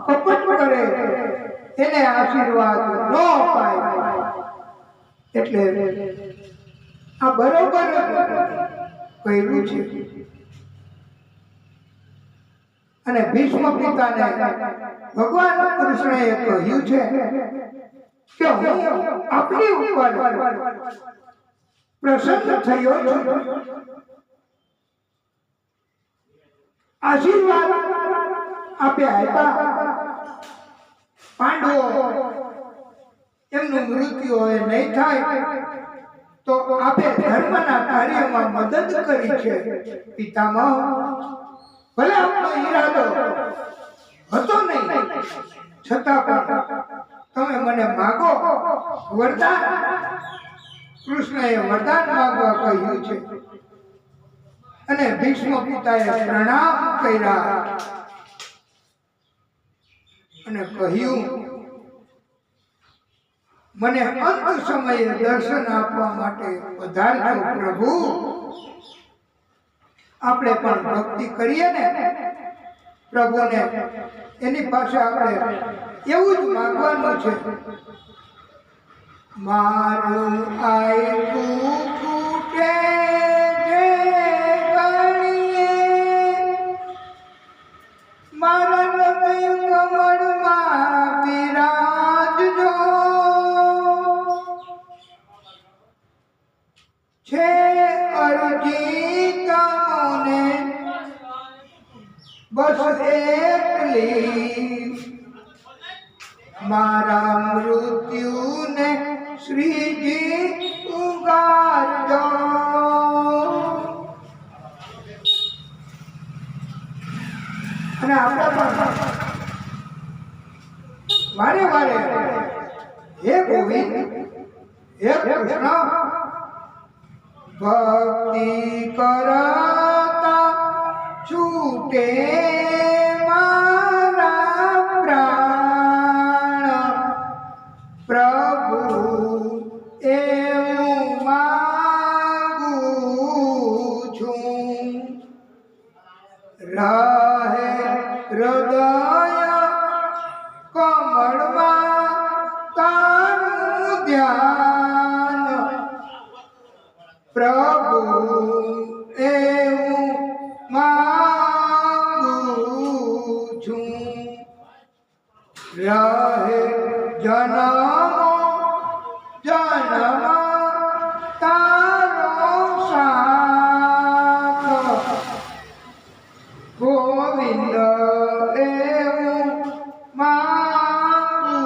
કપટ કરે એને આશીર્વાદ ન અપાય. એટલે આ બરોબર કહ્યું છે. અને ભીષ્મ પિતાને ભગવાન કૃષ્ણએ કહ્યું છે કે હું આપની ઉપર પ્રસન્ન થયો છું, આશીર્વાદ આપ્યા. પાંડવો એમનું મૃત્યુ હવે નહીં થાય તો આપે ધર્મના કાર્યમાં મદદ કરી છે પિતામહ. ભલે આપણો ઈરાદો હતો નહીં, છતાં પણ તમે મને માગો વરદાન. કૃષ્ણએ વરદાન માંગવા કહ્યું છે અને ભીષ્મ પિતાએ પ્રણામ કર્યા અને કહ્યું, મને અંત સમયે દર્શન આપવા માટે પધારજો પ્રભુ. આપણે પણ ભક્તિ કરીએ ને પ્રભુને, એની પાસે આપણે એવું જ માંગવાનું છે. મારું આયકું ફૂટે જે ગણીએ, મારા હૃદય કમળમાં બિરાજજો. છે અરજી તમને બસ એટલી, મારા મૃત્યુને શ્રીજી ઉગારજો. અને આપણે પણ વારે વારે હે ગોવિંદ, હે કૃષ્ણ, ભક્તિ કરતા છૂટે મારા પ્રાણ, પ્રભુ એવું માંગું છું. રહે હૃદય કમળમાં તારું ધ્યાન, પ્રભુ એવું માંગું છું. રહે જન્મો જન્મ તારો સાથ, ગોવિંદ એવું માંગું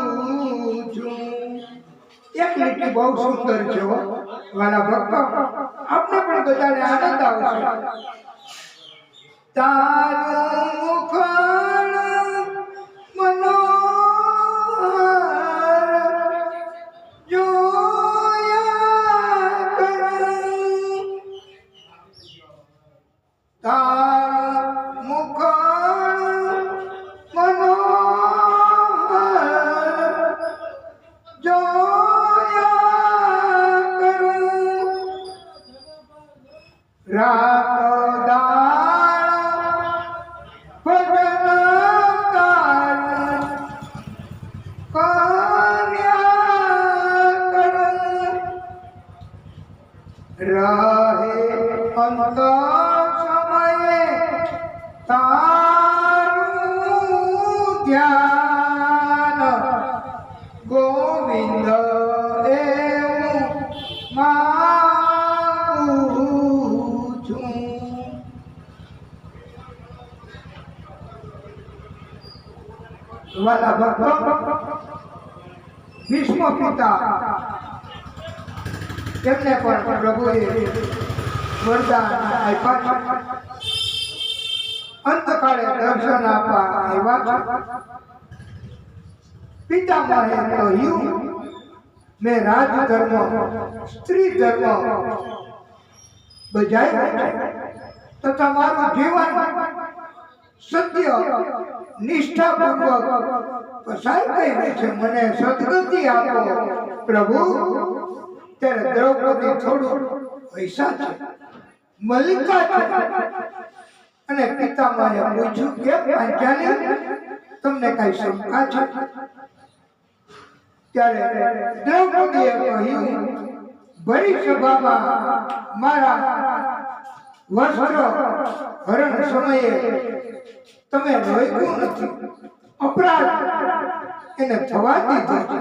છું. એક લીટી બહુ સુંદર છે વાલા ભક્તો, આપણે પણ બધાને આનંદ આવશે. તારું મુખણ મનોહર જોયા કરું, તારું મુખણ મનોહર જોયા કરું. રાત દાડ ભજન તારું કર્યા કરું. રહે અંત સમયે તારું ધ્યાન, ગોવિંદ એવું માંગું છું. વાલા ભક્તો, ભીષ્મ પિતા એમને પણ પ્રભુએ વરદાન આપ્યા છે. અંતકાળે દર્શન આપવા આવ્યા છે. પિતામહે કહ્યું, મેં રાજધર્મ સ્ત્રી ધર્મ બજાવ્યો તો તમારું જીવન સત્ય નિષ્ઠાપૂર્વક પસાર કર્યું છે. મને સદગતિ આપો પ્રભુ. ત્યારે દ્રૌપદી થોડું પૈસા છે, મલિકા છે, અને પિતામહે પૂછ્યું કે પાંચાલી, તમને કઈ શંકા છે? ત્યારે દ્રૌપદીએ કહ્યું, ભરી સભામાં મારા વસ્ત્ર હરણ સમયે તમે રોક્યું નથી, અપરાધ એને થવા દીધો છે.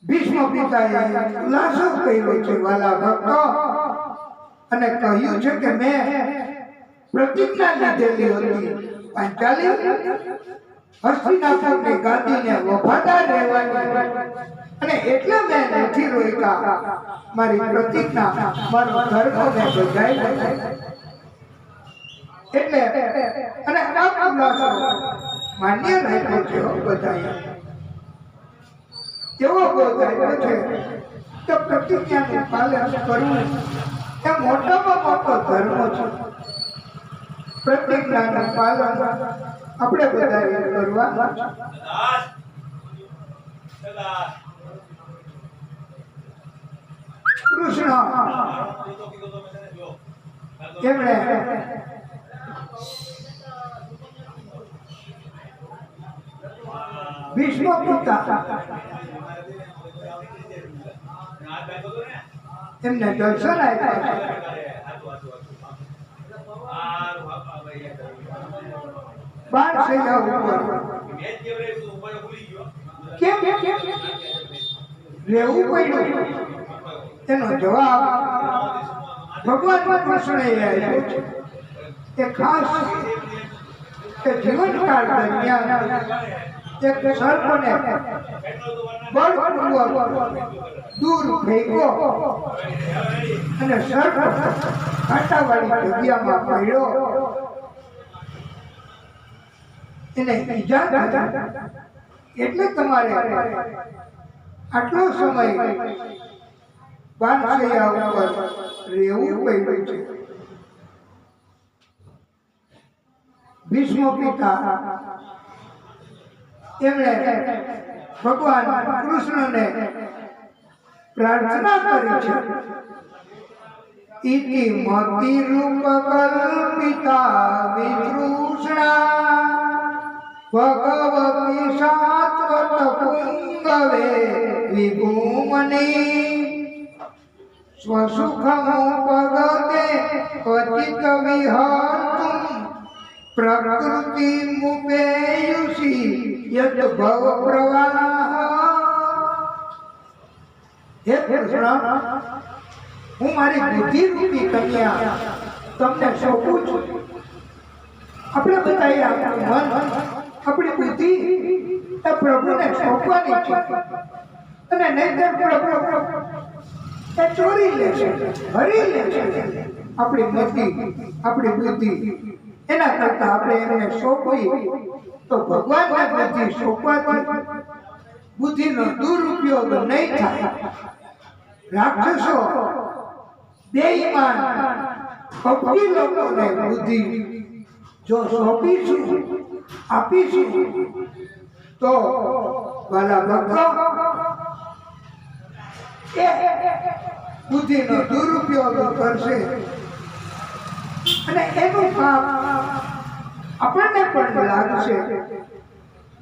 ભીષ્મ પિતાએ ખુલાસો કર્યો છે વાલા ભક્તો, અને કહ્યું છે કે મેં પ્રતિજ્ઞા લીધેલી હતી પાંચાલી, હસ્તિનાપુરની ગાદીને વફાદાર રહેવાની અને એટલે મેં નથી રોક્યા મારી પ્રતિજ્ઞા મારો ધર્મ મેં બજાવ્યો એટલે અને આ ખુલાસો માન્ય રાખ્યો છે બધાએ એવો બોધાયો છે કે પ્રતિજ્ઞાનું પાલન કરવું એ મોટામાં મોટો ધર્મ છે પ્રતિજ્ઞાનું પાલન આપણે બધાએ કરવા કૃષ્ણ એમણે ભીષ્મ પિતા એમને દર્શન આપ્યા બાણ સૈયા ઉપર કેમ રહેવું પડ્યું એનો જવાબ ભગવાન કૃષ્ણએ આપ્યો છે એ ખાસ કે જીવનકાળ દરમિયાન એક સર્પને બળપૂર્વક દૂર ફેંક્યો અને સર્પ કાંટાવાળી જગ્યામાં પડ્યો એને ઈજા થઈ એટલે તમારે આટલો સમય બાણસૈયા ઉપર રહેવું પડ્યું છે ભીષ્મ પિતા એમણે ભગવાન કૃષ્ણને પ્રાર્થના કરી છે ઇતિ મતિ રૂપ કલ્પિતા વિતૃષ્ણા ભગવતી સાત્વત પુંગવે વિભૂમની સ્વસુખમુપગતે ક્વચિત વિહર્તું પ્રકૃતિ મુપેયુષી યત ભવ પ્રવાહ હે કૃષ્ણ હું મારી બુદ્ધિ રૂપી કન્યા તમને સોંપું છું આપણે બધાએ આપણું મન આપણી બુદ્ધિ એ પ્રભુને સોંપવાની છે અને નહીંતર પ્રભુ એ ચોરી લે છે હરી લે છે આપણી મતિ આપણી બુદ્ધિ એના કરતા આપણે એમને સોંપવી તો ભગવાનને બુદ્ધિ સોંપવાથી બુદ્ધિનો દુરુપયોગ નહીં થાય રાક્ષસો બેઈમાન કપટી લોકોને બુદ્ધિ જો સોંપીશું આપીશું તો વાલા ભક્તો એ બુદ્ધિનો દુરુપયોગ કરશે અને એનું પાપ આપણને પણ લાગશે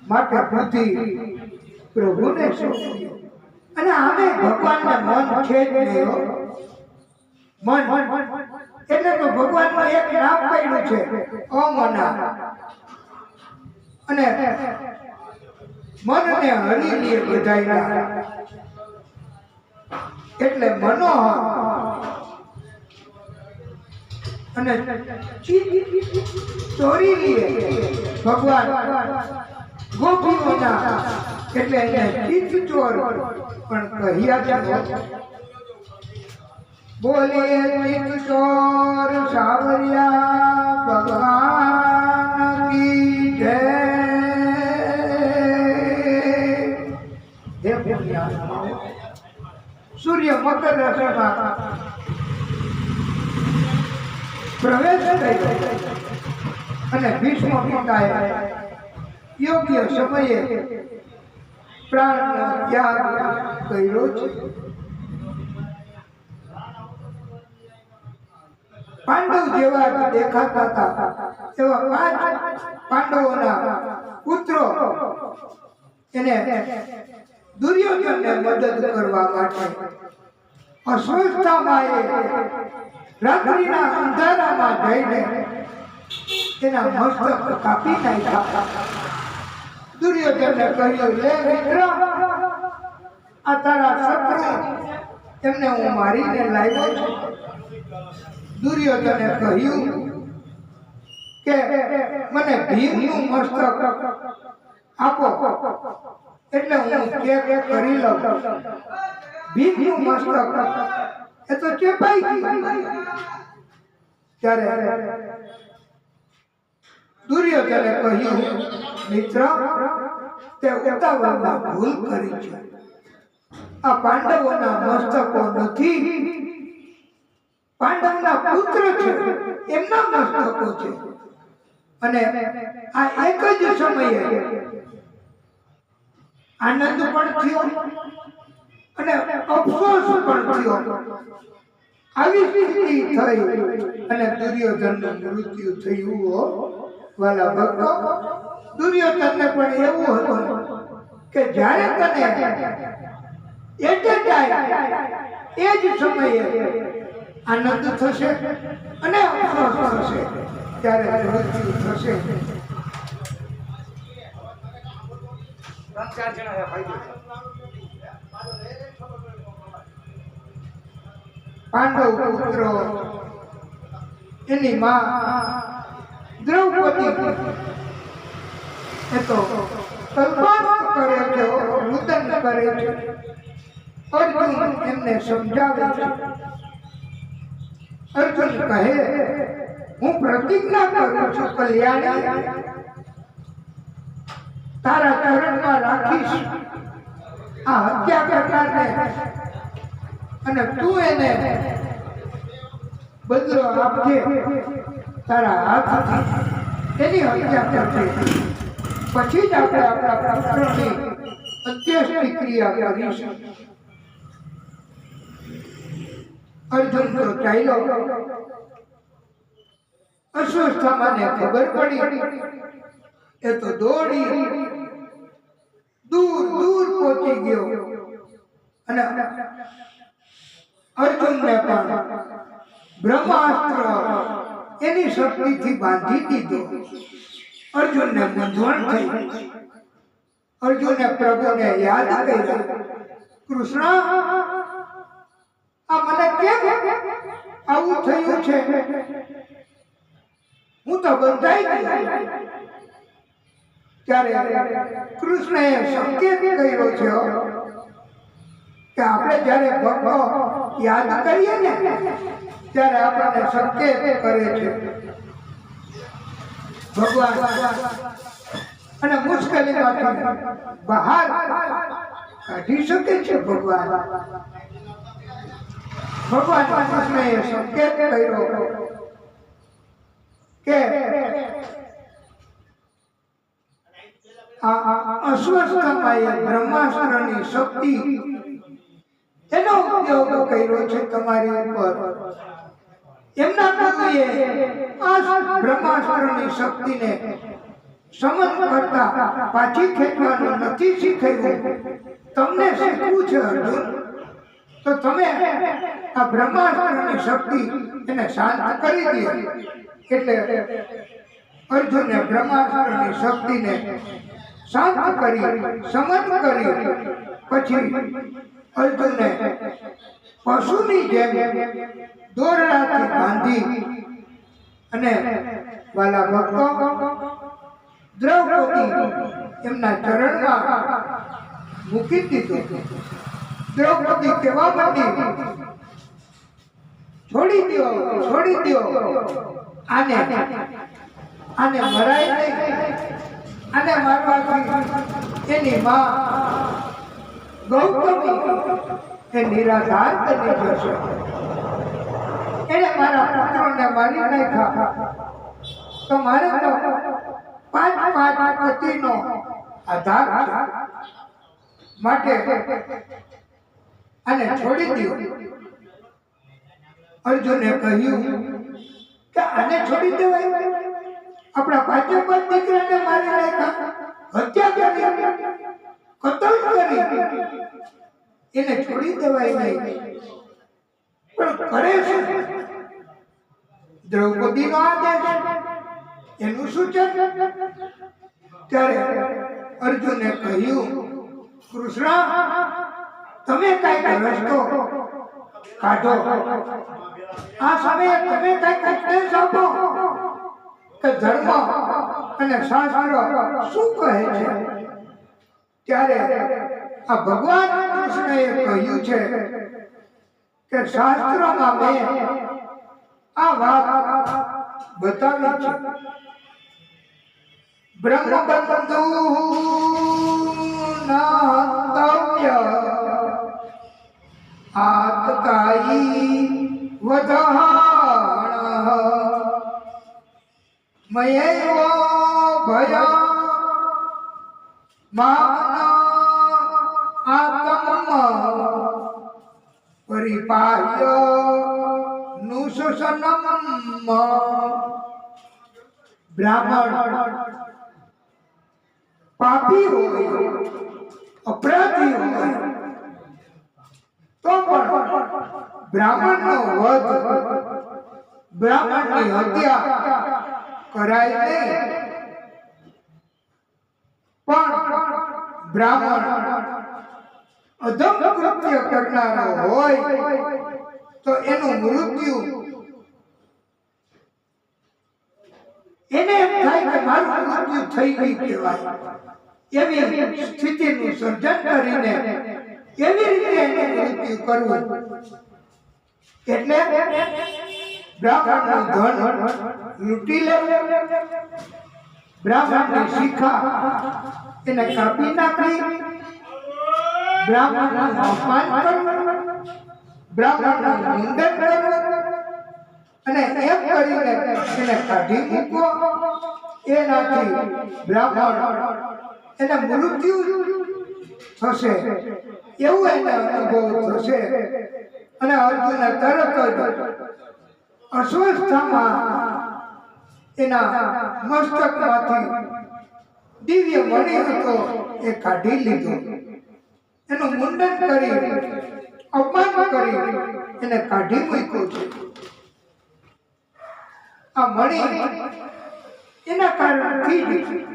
માટે બુદ્ધિ પ્રભુને સોંપી અને આમે ભગવાનને મન છે જ નહીં મન એટલે તો ભગવાનનું એક નામ પડ્યું છે અમના અને મનને હરી લે બધાયના એટલે મનોહર અને ચોરી લે ભગવાન ગોપીઓના એટલે એને ચિત્ત ચોર પણ કહ્યા છે બોલીએ ચિત્ત ચોર સાવરિયા ભગવાન કી જય હે પુણ્યાત્માઓ સૂર્ય મકર રાશિમાં પ્રવેશ કર્યો અને ભીષ્મ પિતાએ યોગ્ય સમયે પ્રાણનો ત્યાગ કર્યો છે પાંડવ જેવા દેખાતા હતા એવા 5 પાંડવોના પુત્રો એને દુર્યોધનને મદદ કરવા માટે અસ્વસ્થતામાં રાત્રિના અંધારામાં જઈને એના મસ્તક કાપી નાખ્યા દુર્યોધનને કહ્યું લે મિત્ર આ તારા શત્રુ એમને હું મારીને લાવ્યો છું દુર્યોધને કહ્યું કે મને ભીમનું મસ્તક આપો એટલે હું કેક કરી લઉં. ભીખનું મસ્તક એ તો ચેપાઈ ગયું. ત્યારે દુર્યોધને કહ્યું, મિત્ર, તે ઉતાવળમાં ભૂલ કરી છે. આ પાંડવોના મસ્તકો નથી, પાંડવના પુત્ર છે, એમના મસ્તકો છે. અને આ એક જ સમયે આનંદ પણ થયો અને અફસોસ પણ થયો. આવી સ્થિતિ થઈ અને દુર્યોધનનું મૃત્યુ થયું. વાલા ભક્તો, દુર્યોધનને પણ એવું હતું કે જ્યારે તને એટલે એ જ સમયે આનંદ થશે અને અફસોસ થશે, ત્યારે મૃત્યુ થશે. પાંડવ પુત્રો એની માં દ્રૌપદી એ તો કલ્પાંત કરે છે, રુદન કરે છે. અર્જુન એમને સમજાવે છે. અર્જુન કહે, હું પ્રતિજ્ઞા કરું છું કલ્યાણી, તારા ચરણમાં રાખીશ આ હત્યા કરનારને, અને તું એને બદલો આપજે. તારા હાથથી એની હત્યા કરજે. પછી જ આપણે આપણા પુત્રની અંત્યેષ્ટિ ક્રિયા કરીશું. અર્જુન તો ચાલ્યો. અશ્વત્થામાને ખબર પડી એ તો દોડી દૂર દૂર પહોંચી ગયો અને અર્જુનને પણ બ્રહ્માસ્ત્ર એની શક્તિથી બાંધી દીધો. અર્જુનને મૂંઝવણ થઈ. અર્જુને પ્રભુને યાદ કર્યા, કૃષ્ણ, આ મને કેમ આવું થયું છે? હું તો બંધાઈ ગયો. ત્યારે કૃષ્ણએ સંકેત કર્યો છે કે આપણે જ્યારે ભક્તો યાદ કરીએ ને ત્યારે આપણને સંકેત કરે છે ભગવાન, અને મુશ્કેલીમાંથી બહાર કાઢી શકે છે ભગવાન. ભગવાન કૃષ્ણએ સંકેત કર્યો કે અશ્વત્થામાએ બ્રહ્માસ્ત્રની શક્તિ એનો ઉપયોગ કર્યો છે તમારી ઉપર. એમના ગુરુએ આ બ્રહ્માસ્ત્રની શક્તિને સમજ કરતા પાછી ખેંચવાનું નથી શીખવ્યું. તમને શીખવું છે અર્જુન, તો તમે આ બ્રહ્માસ્ત્રની શક્તિ એને શાંત કરી દે. એટલે અર્જુને બ્રહ્માસ્ત્રની શક્તિને શાંત કરી, સમજ કરી. પછી અર્જુને પશુની જેમ દોરડાથી બાંધી અને વાલા ભક્તો દ્રૌપદી એમના ચરણમાં મૂકી દીધો. દ્રૌપદી કહેવા માંડી, છોડી દો, છોડી દો, આને મરાય નહીં. આને મારવાથી એની માં ગૌતમી એ નિરાધાર બની જશે. એને મારા પુત્રોને મારી નાખ્યા તો મારે તો પાંચ પતિનો આધાર છે. માટે આને છોડી દો. અર્જુને કહ્યું કે આને છોડી દેવાય? આપણા પાંચે પાંચ દીકરાને મારી નાખ્યા, હત્યા કરી, કતલ કરી, એને છોડી દેવાય નહીં. પણ કરે છે દ્રૌપદીનો આદેશ, એનું સૂચન. ત્યારે અર્જુને કહ્યું, કૃષ્ણ, તમે કઈક રસ્તો કાઢો. આ સમયે તમે કઈક ઉપદેશ આપો કે ધર્મ અને શાસ્ત્ર શું કહે છે. ત્યારે આ ભગવાન કૃષ્ણએ કહ્યું છે કે શાસ્ત્રોમાં મેં આ વાત બતાવી છે બ્રહ્મબંધુ નાતવ્ય આતકાઈ વધાણ મયેવ ભય માન આત્મ પરિપાય નુશસનમ બ્રાહ્મણ પાપી હોય અપરાધી હોય તો પણ બ્રાહ્મણનો વધ બ્રાહ્મણની હત્યા કરાય નહીં પણ બ્રાહ્મણ અધમ કૃત્ય કરનારો હોય તો એનું મૃત્યુ એને એમ થાય કે મારું મૃત્યુ થઈ ગયું કહેવાય એવી સ્થિતિનું સર્જન કરીને એવી રીતે એને મૃત્યુ કરવું એટલે બ્રાહ્મણનું ધન લૂંટી લેવું બ્રાહ્મણની શિખા એને કાપી નાખી બ્રાહ્મણનું અપમાન કરવું બ્રાહ્મણનું નિંદન કરવું અને એમ કરીને એને કાઢી મૂકવો એનાથી બ્રાહ્મણ એને મૃત્યુ થશે એવું એને અનુભવ થશે અને અર્જુન તરત જ અસ્વસ્થામાં એના મસ્તકમાંથી દિવ્ય મણિ હતો એ કાઢી લીધો એનું મુંડન કરી અપમાન કરી એને કાઢી મૂક્યો છે આ મણિ એના કારણથી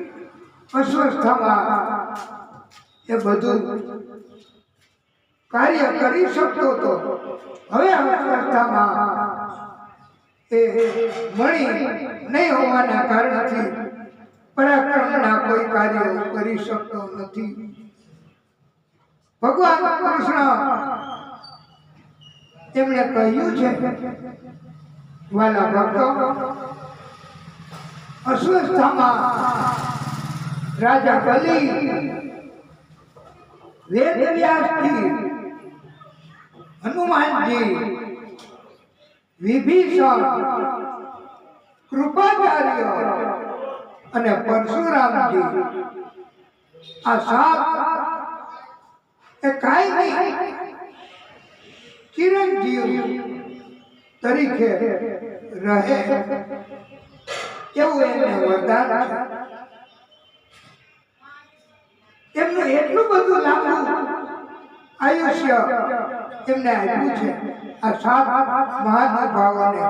અસ્વસ્થામાં એ બધું કાર્ય કરી શકતો હતો હવે અસ્વસ્થામાં એ મણિ નહીં હોવાના કારણથી પરાક્રમના કોઈ કાર્યો કરી શકતો નથી ભગવાન કૃષ્ણ તેમણે કહ્યું છે વાલા ભક્તો અસ્વસ્થામાં રાજા બલિ વેદવ્યાસજી હનુમાનજી વિભીષણ કૃપાચાર્ય અને પરશુરામજી આ સાત એ કાયમી ચિરંજીવ તરીકે રહે એવું એમને વરદાન છે એમનું એટલું બધું લાંબુ આયુષ્ય એમને આપ્યું છે આ સાત મહાનુભાવોને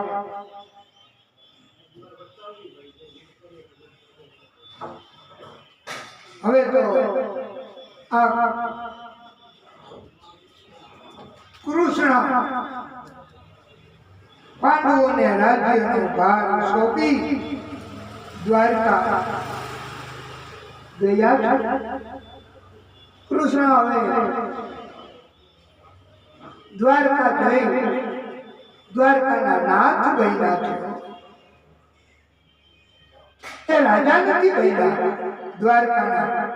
હવે તો આ કૃષ્ણ પાંડવોને રાજ્યનો ભાર સોંપી દ્વારકા ગયા કૃષ્ણ હવે દ્વારકા જઈ દ્વારકાના નાથ બન્યા છે એ રાજા નથી બન્યા દ્વારકાના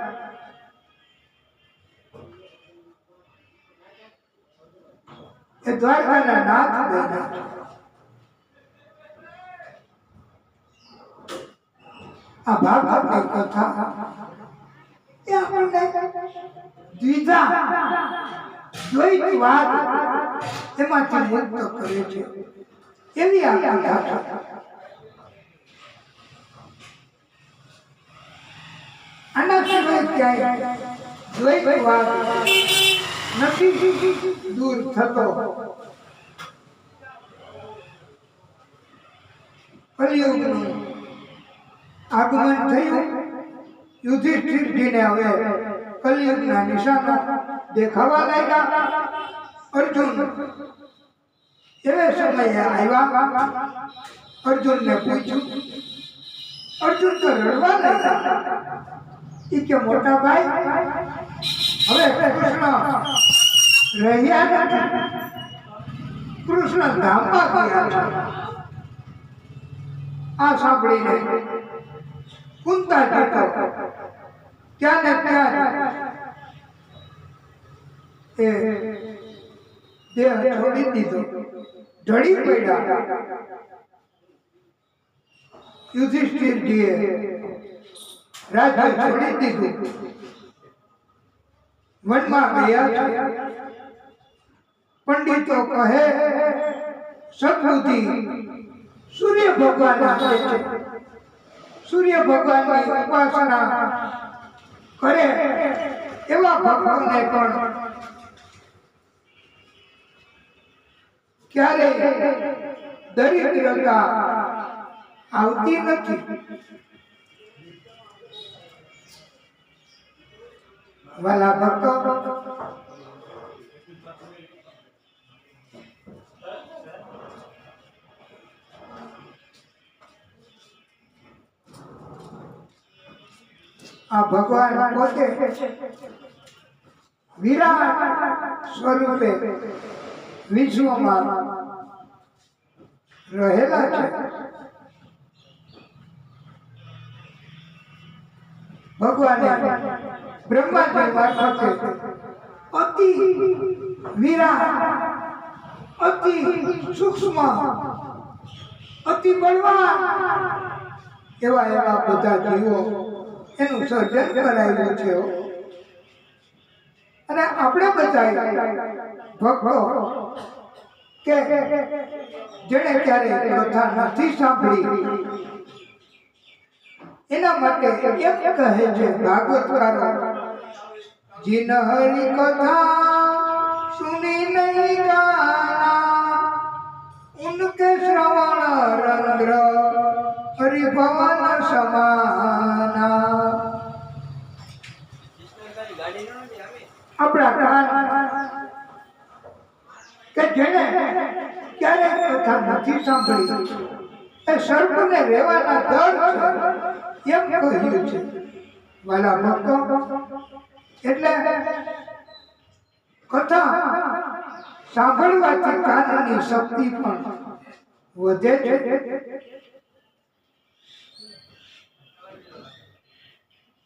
એ દ્વારકાના નાથ બન્યા છે આ ભાગવતની કથા એ આપણને દ્વિધા દ્વૈતવાદ એમાંથી મુક્ત કરે છે એવી આ કથા છે આના સિવાય ક્યાંય દ્વૈતવાદ નથી દૂર થતો કલિયુગનું આગમન થયું યુધિષ્ઠિરજીને હવે કલિયુગના નિશાનો દેખાવા લાગ્યા અર્જુન એવે સમયે આવ્યા અર્જુનને પૂછ્યું અર્જુન તો રડવા લાગ્યા ઈ કે મોટા ભાઈ હવે કૃષ્ણ રહ્યા નથી, કૃષ્ણ ધામમાં ગયા છે. આ સાંભળીને કુંતા જતો ત્યાં ને ત્યાં એ દેહ છોડી દીધો, ઢળી પડ્યા. યુધિષ્ઠિરજીએ રાજ્ય છોડી દીધું, વનમાં ગયા છે. પંડિતો કહે સદબુદ્ધિ સૂર્ય ભગવાન આપે છે, સૂર્ય ભગવાનની ઉપાસના કરે એવા ભક્તોને પણ ક્યારેય દરિદ્રતા આવતી નથી. વાલા ભક્તો, આ ભગવાન પોતે વિરાટ સ્વરૂપે વિશ્વમાં રહેલા છે. ભગવાને બ્રહ્માજી મારફતે અતિ વિરાટ, અતિ સૂક્ષ્મ, અતિ બળવાન એવા એવા બધા જીવો એનું સર્જન કરાયેલું છે. અને આપણે બધા ભક્તો કે જેને ક્યારે કથા નથી સાંભળી એના માટે એમ કહે છે ભાગવતકારો, જીન હરિ કથા સુની નહીં ગાના, ઉનકે શ્રવણ રંદ્ર હરિભવન સમાના. આપણા કાન કે જેને ક્યારેય કથા નથી સાંભળી એ સર્પને રહેવાના દર છે એમ કહ્યું છે. વાલા ભક્તો, એટલે કથા સાંભળવાથી કાનની શક્તિ પણ વધે છે.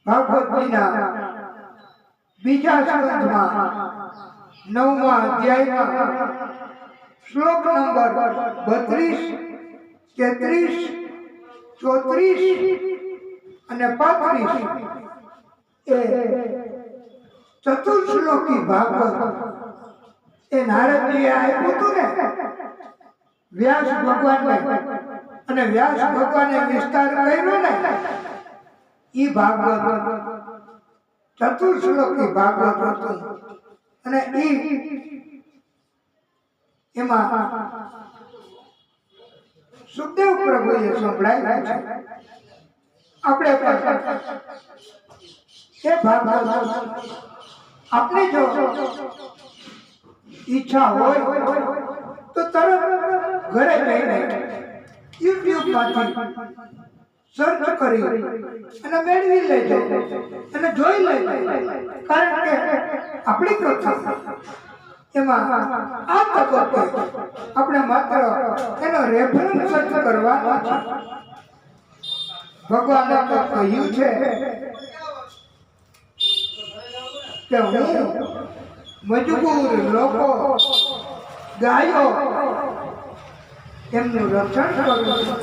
ભાગવતજીના બીજા સ્કંધમાં 9મા અધ્યાયમાં શ્લોક નંબર 32, 33, 34 અને 35 એ ચતુર્શ્લોકી ભાગવત એ નારદજીએ આપ્યું હતું ને વ્યાસ ભગવાનને, અને વ્યાસ ભગવાને વિસ્તાર કર્યો ને ઈ ભાગવત ચતુર્શ્લોકી ભાગવત હતું. અને એમાં સુખદેવ પ્રભુએ સંભળાવ્યું છે. આપણે એ ભાગવત આપણે જો ઈચ્છા હોય તો તરત ઘરે જઈને યુટ્યુબમાંથી સર્ચ કરી અને મેળવી લેજો અને જોઈ લેજો. કારણ કે આપણી કથા એમાં આ તબક્કે આપણે માત્ર એનો રેફરન્સ જ કરવાનો છે. ભગવાને તો કહ્યું છે કે હું મજબૂર લોકો, ગાયો એમનું રક્ષણ કરું છું.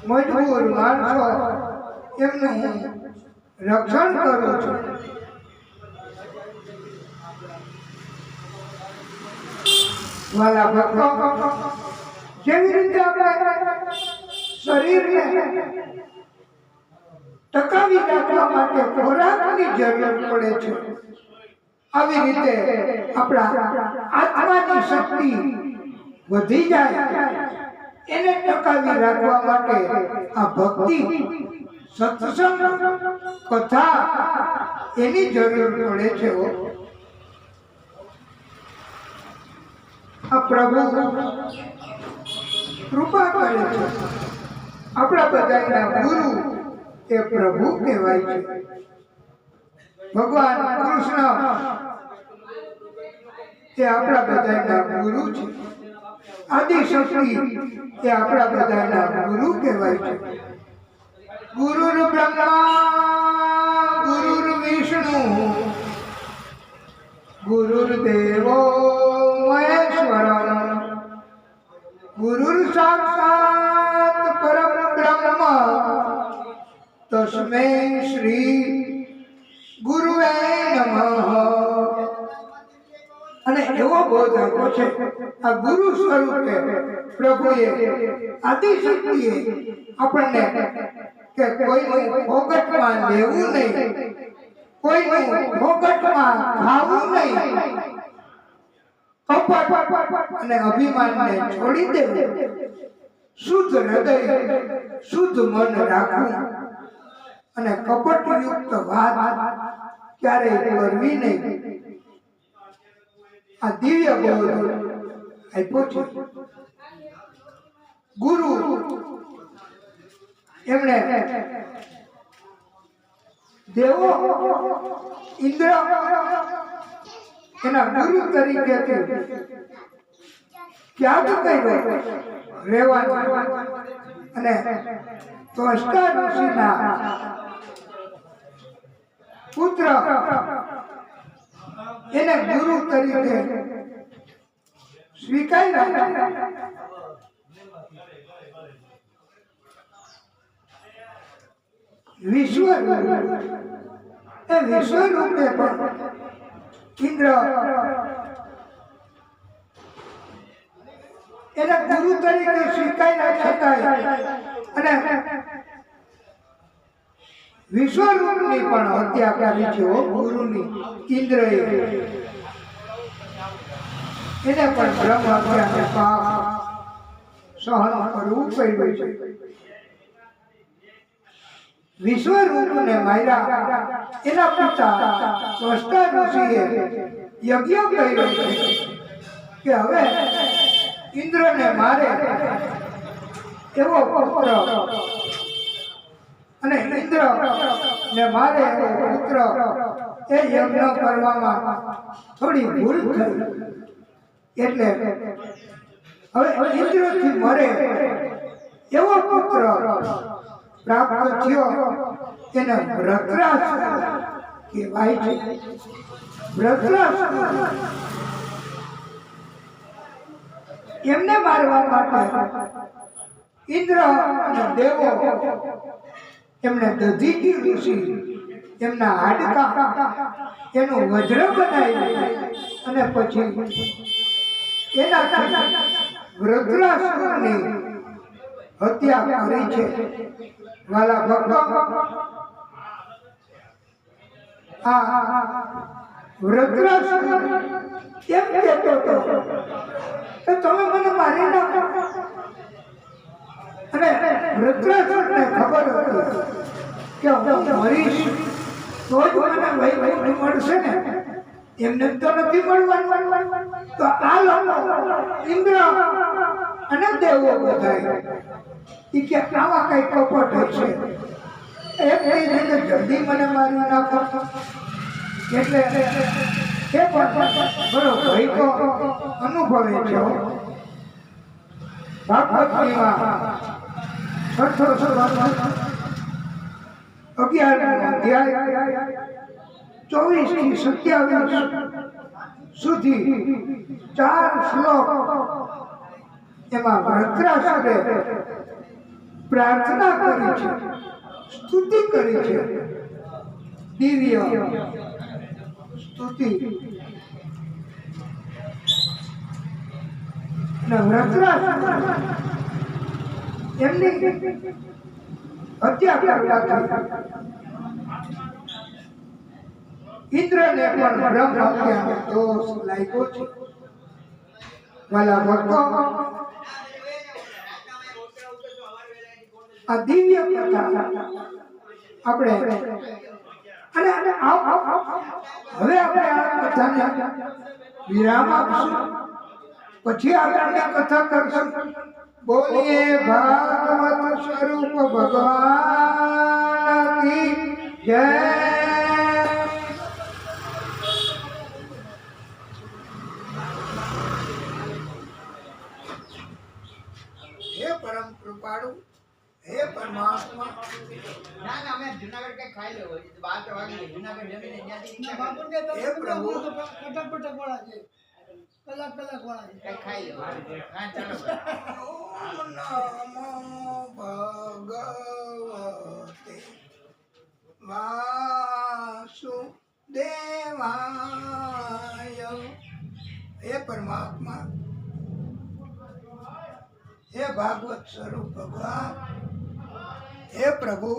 મજબૂર માણસો એમનું રક્ષણ કરું છું. વાલા ભક્તો, જેવી રીતે આપણે શરીરને ટકાવી રાખવા માટે ખોરાકની જરૂર પડે છે, આવી રીતે આપણા આત્માની શક્તિ વધી જાય એને ટકાવી રાખવા માટે આ ભક્તિ, સત્સંગ, કથા એની જરૂર પડે છે. આ પ્રભુ કૃપા કરે છે. આપણા બધાના ગુરુ એ પ્રભુ કહેવાય છે. ભગવાન કૃષ્ણ એ આપણા બધાના ગુરુ છે. આદિશક્તિ એ આપણા બધાના ગુરુ કહેવાય છે. ગુરુર બ્રહ્મા ગુરુર વિષ્ણુ ગુરુર્દેવો મહેશ્વરમ ગુરુર સાક્ષાત પરમ બ્રહ્મ તસ્મૈ શ્રી ગુરુવે નમઃ. અને એવો બોધ આપ્યો છે આ ગુરુ સ્વરૂપે પ્રભુએ આદિશક્તિએ આપણને કે કોઈનું ફોગટમાં લેવું નહીં, કોઈનું ફોગટમાં ખાવું નહીં, કપટ અને અભિમાનને છોડી દેવું, શુદ્ધ હૃદય શુદ્ધ મન રાખવું અને કપટયુક્ત વાત ક્યારેય કરવી નહીં. આ દિવ્ય બોધ આપ્યો છે ગુરુ. એમણે દેવો ઇન્દ્ર એના ગુરુ તરીકે ત્યાગ કર્યો રહેવાનું અને ત્વષ્ટા ઋષિના પુત્ર એને ગુરુ તરીકે સ્વીકાર્યા. વિશ્વ એ વિશ્વ રૂપે પણ ઇન્દ્ર એને ગુરુ તરીકે સ્વીકાર્યા છતાંય અને વિશ્વરૂપની પણ હત્યા કરી છે ગુરુની. ઇન્દ્રએ એને પણ બ્રહ્મ હત્યાને પાપ સહન કરવું પડ્યું છે. વિશ્વરૂપને માર્યા એના પિતા ત્વષ્ટા ઋષિએ યજ્ઞ કર્યો છે કે હવે ઇન્દ્રને મારે એવો પુત્ર અને ઇન્દ્ર ને મારે એવો પુત્ર એ યજ્ઞ કરવામાં થોડી ભૂલ થઈ એટલે હવે ઇન્દ્રથી મરે એવો પુત્ર પ્રાપ્ત થયો એને વૃત્રાસુર કહેવાય છે. વૃત્રાસુર એમને મારવા માટે ઇન્દ્ર અને દેવો એમણે દધીચી ઋષિ એમના હાડકા એનું વજ્ર બનાવ્યું અને પછી એના વૃત્રાસુરની હત્યા કરી છે. વાલા ભક્તો, આ વૃત્રાસુર કેમ કહેતો હતો કે તમે મને મારી નાખો? અને વૃત્રાસુરને ખબર હતી કે હું મરીશ તો જ મને વૈભવ મળશે ને, એમને તો નથી મળવાનું. તો આ લોકો ઇન્દ્ર અને દેવો બધા કે આવા કઈ કપટ હશે એમ કહીને જલ્દી મને મારી નાખો. એટલે એ પણ બરો ભય તો અનુભવે છે. ભાગવતજીમાં 11 થી 27 સુધી 4 શ્લોક એમાં વૃત્રાસુરે પ્રાર્થના કરી છે, સ્તુતિ કરી છે, દિવ્ય સ્તુતિ. વૃત્રાસુર એમની હત્યા કરવાથી ઇન્દ્રને પણ બ્રહ્મ હત્યાનો દોષ લાગ્યો છે. વાલા ભક્તો, આ દિવ્ય કથા આપણે અને હવે આપણે આ કથાને વિરામ આપશું, પછી આપણે કથા કરશું. બોલીએ ભાગવત સ્વરૂપ ભગવાન ભગવાન કી જય. હે પરમ કૃપાળુ, હે પરમાત્મા, ના ના અમે જુનાગઢ કઈ ખાઈ લેવો 12 વાગે જુનાગઢ જમીને ત્યાંથી બાપુ કે હે પ્રભુ. કટક પટક વાળા છે, કલાક વાળા છે. કઈ ખાઈ લેવો હા ચાલો ઓમ નમો ભગવતે વાસુદેવાય. હે પરમાત્મા, હે ભાગવત સ્વરૂપ ભગવાન, હે પ્રભુ,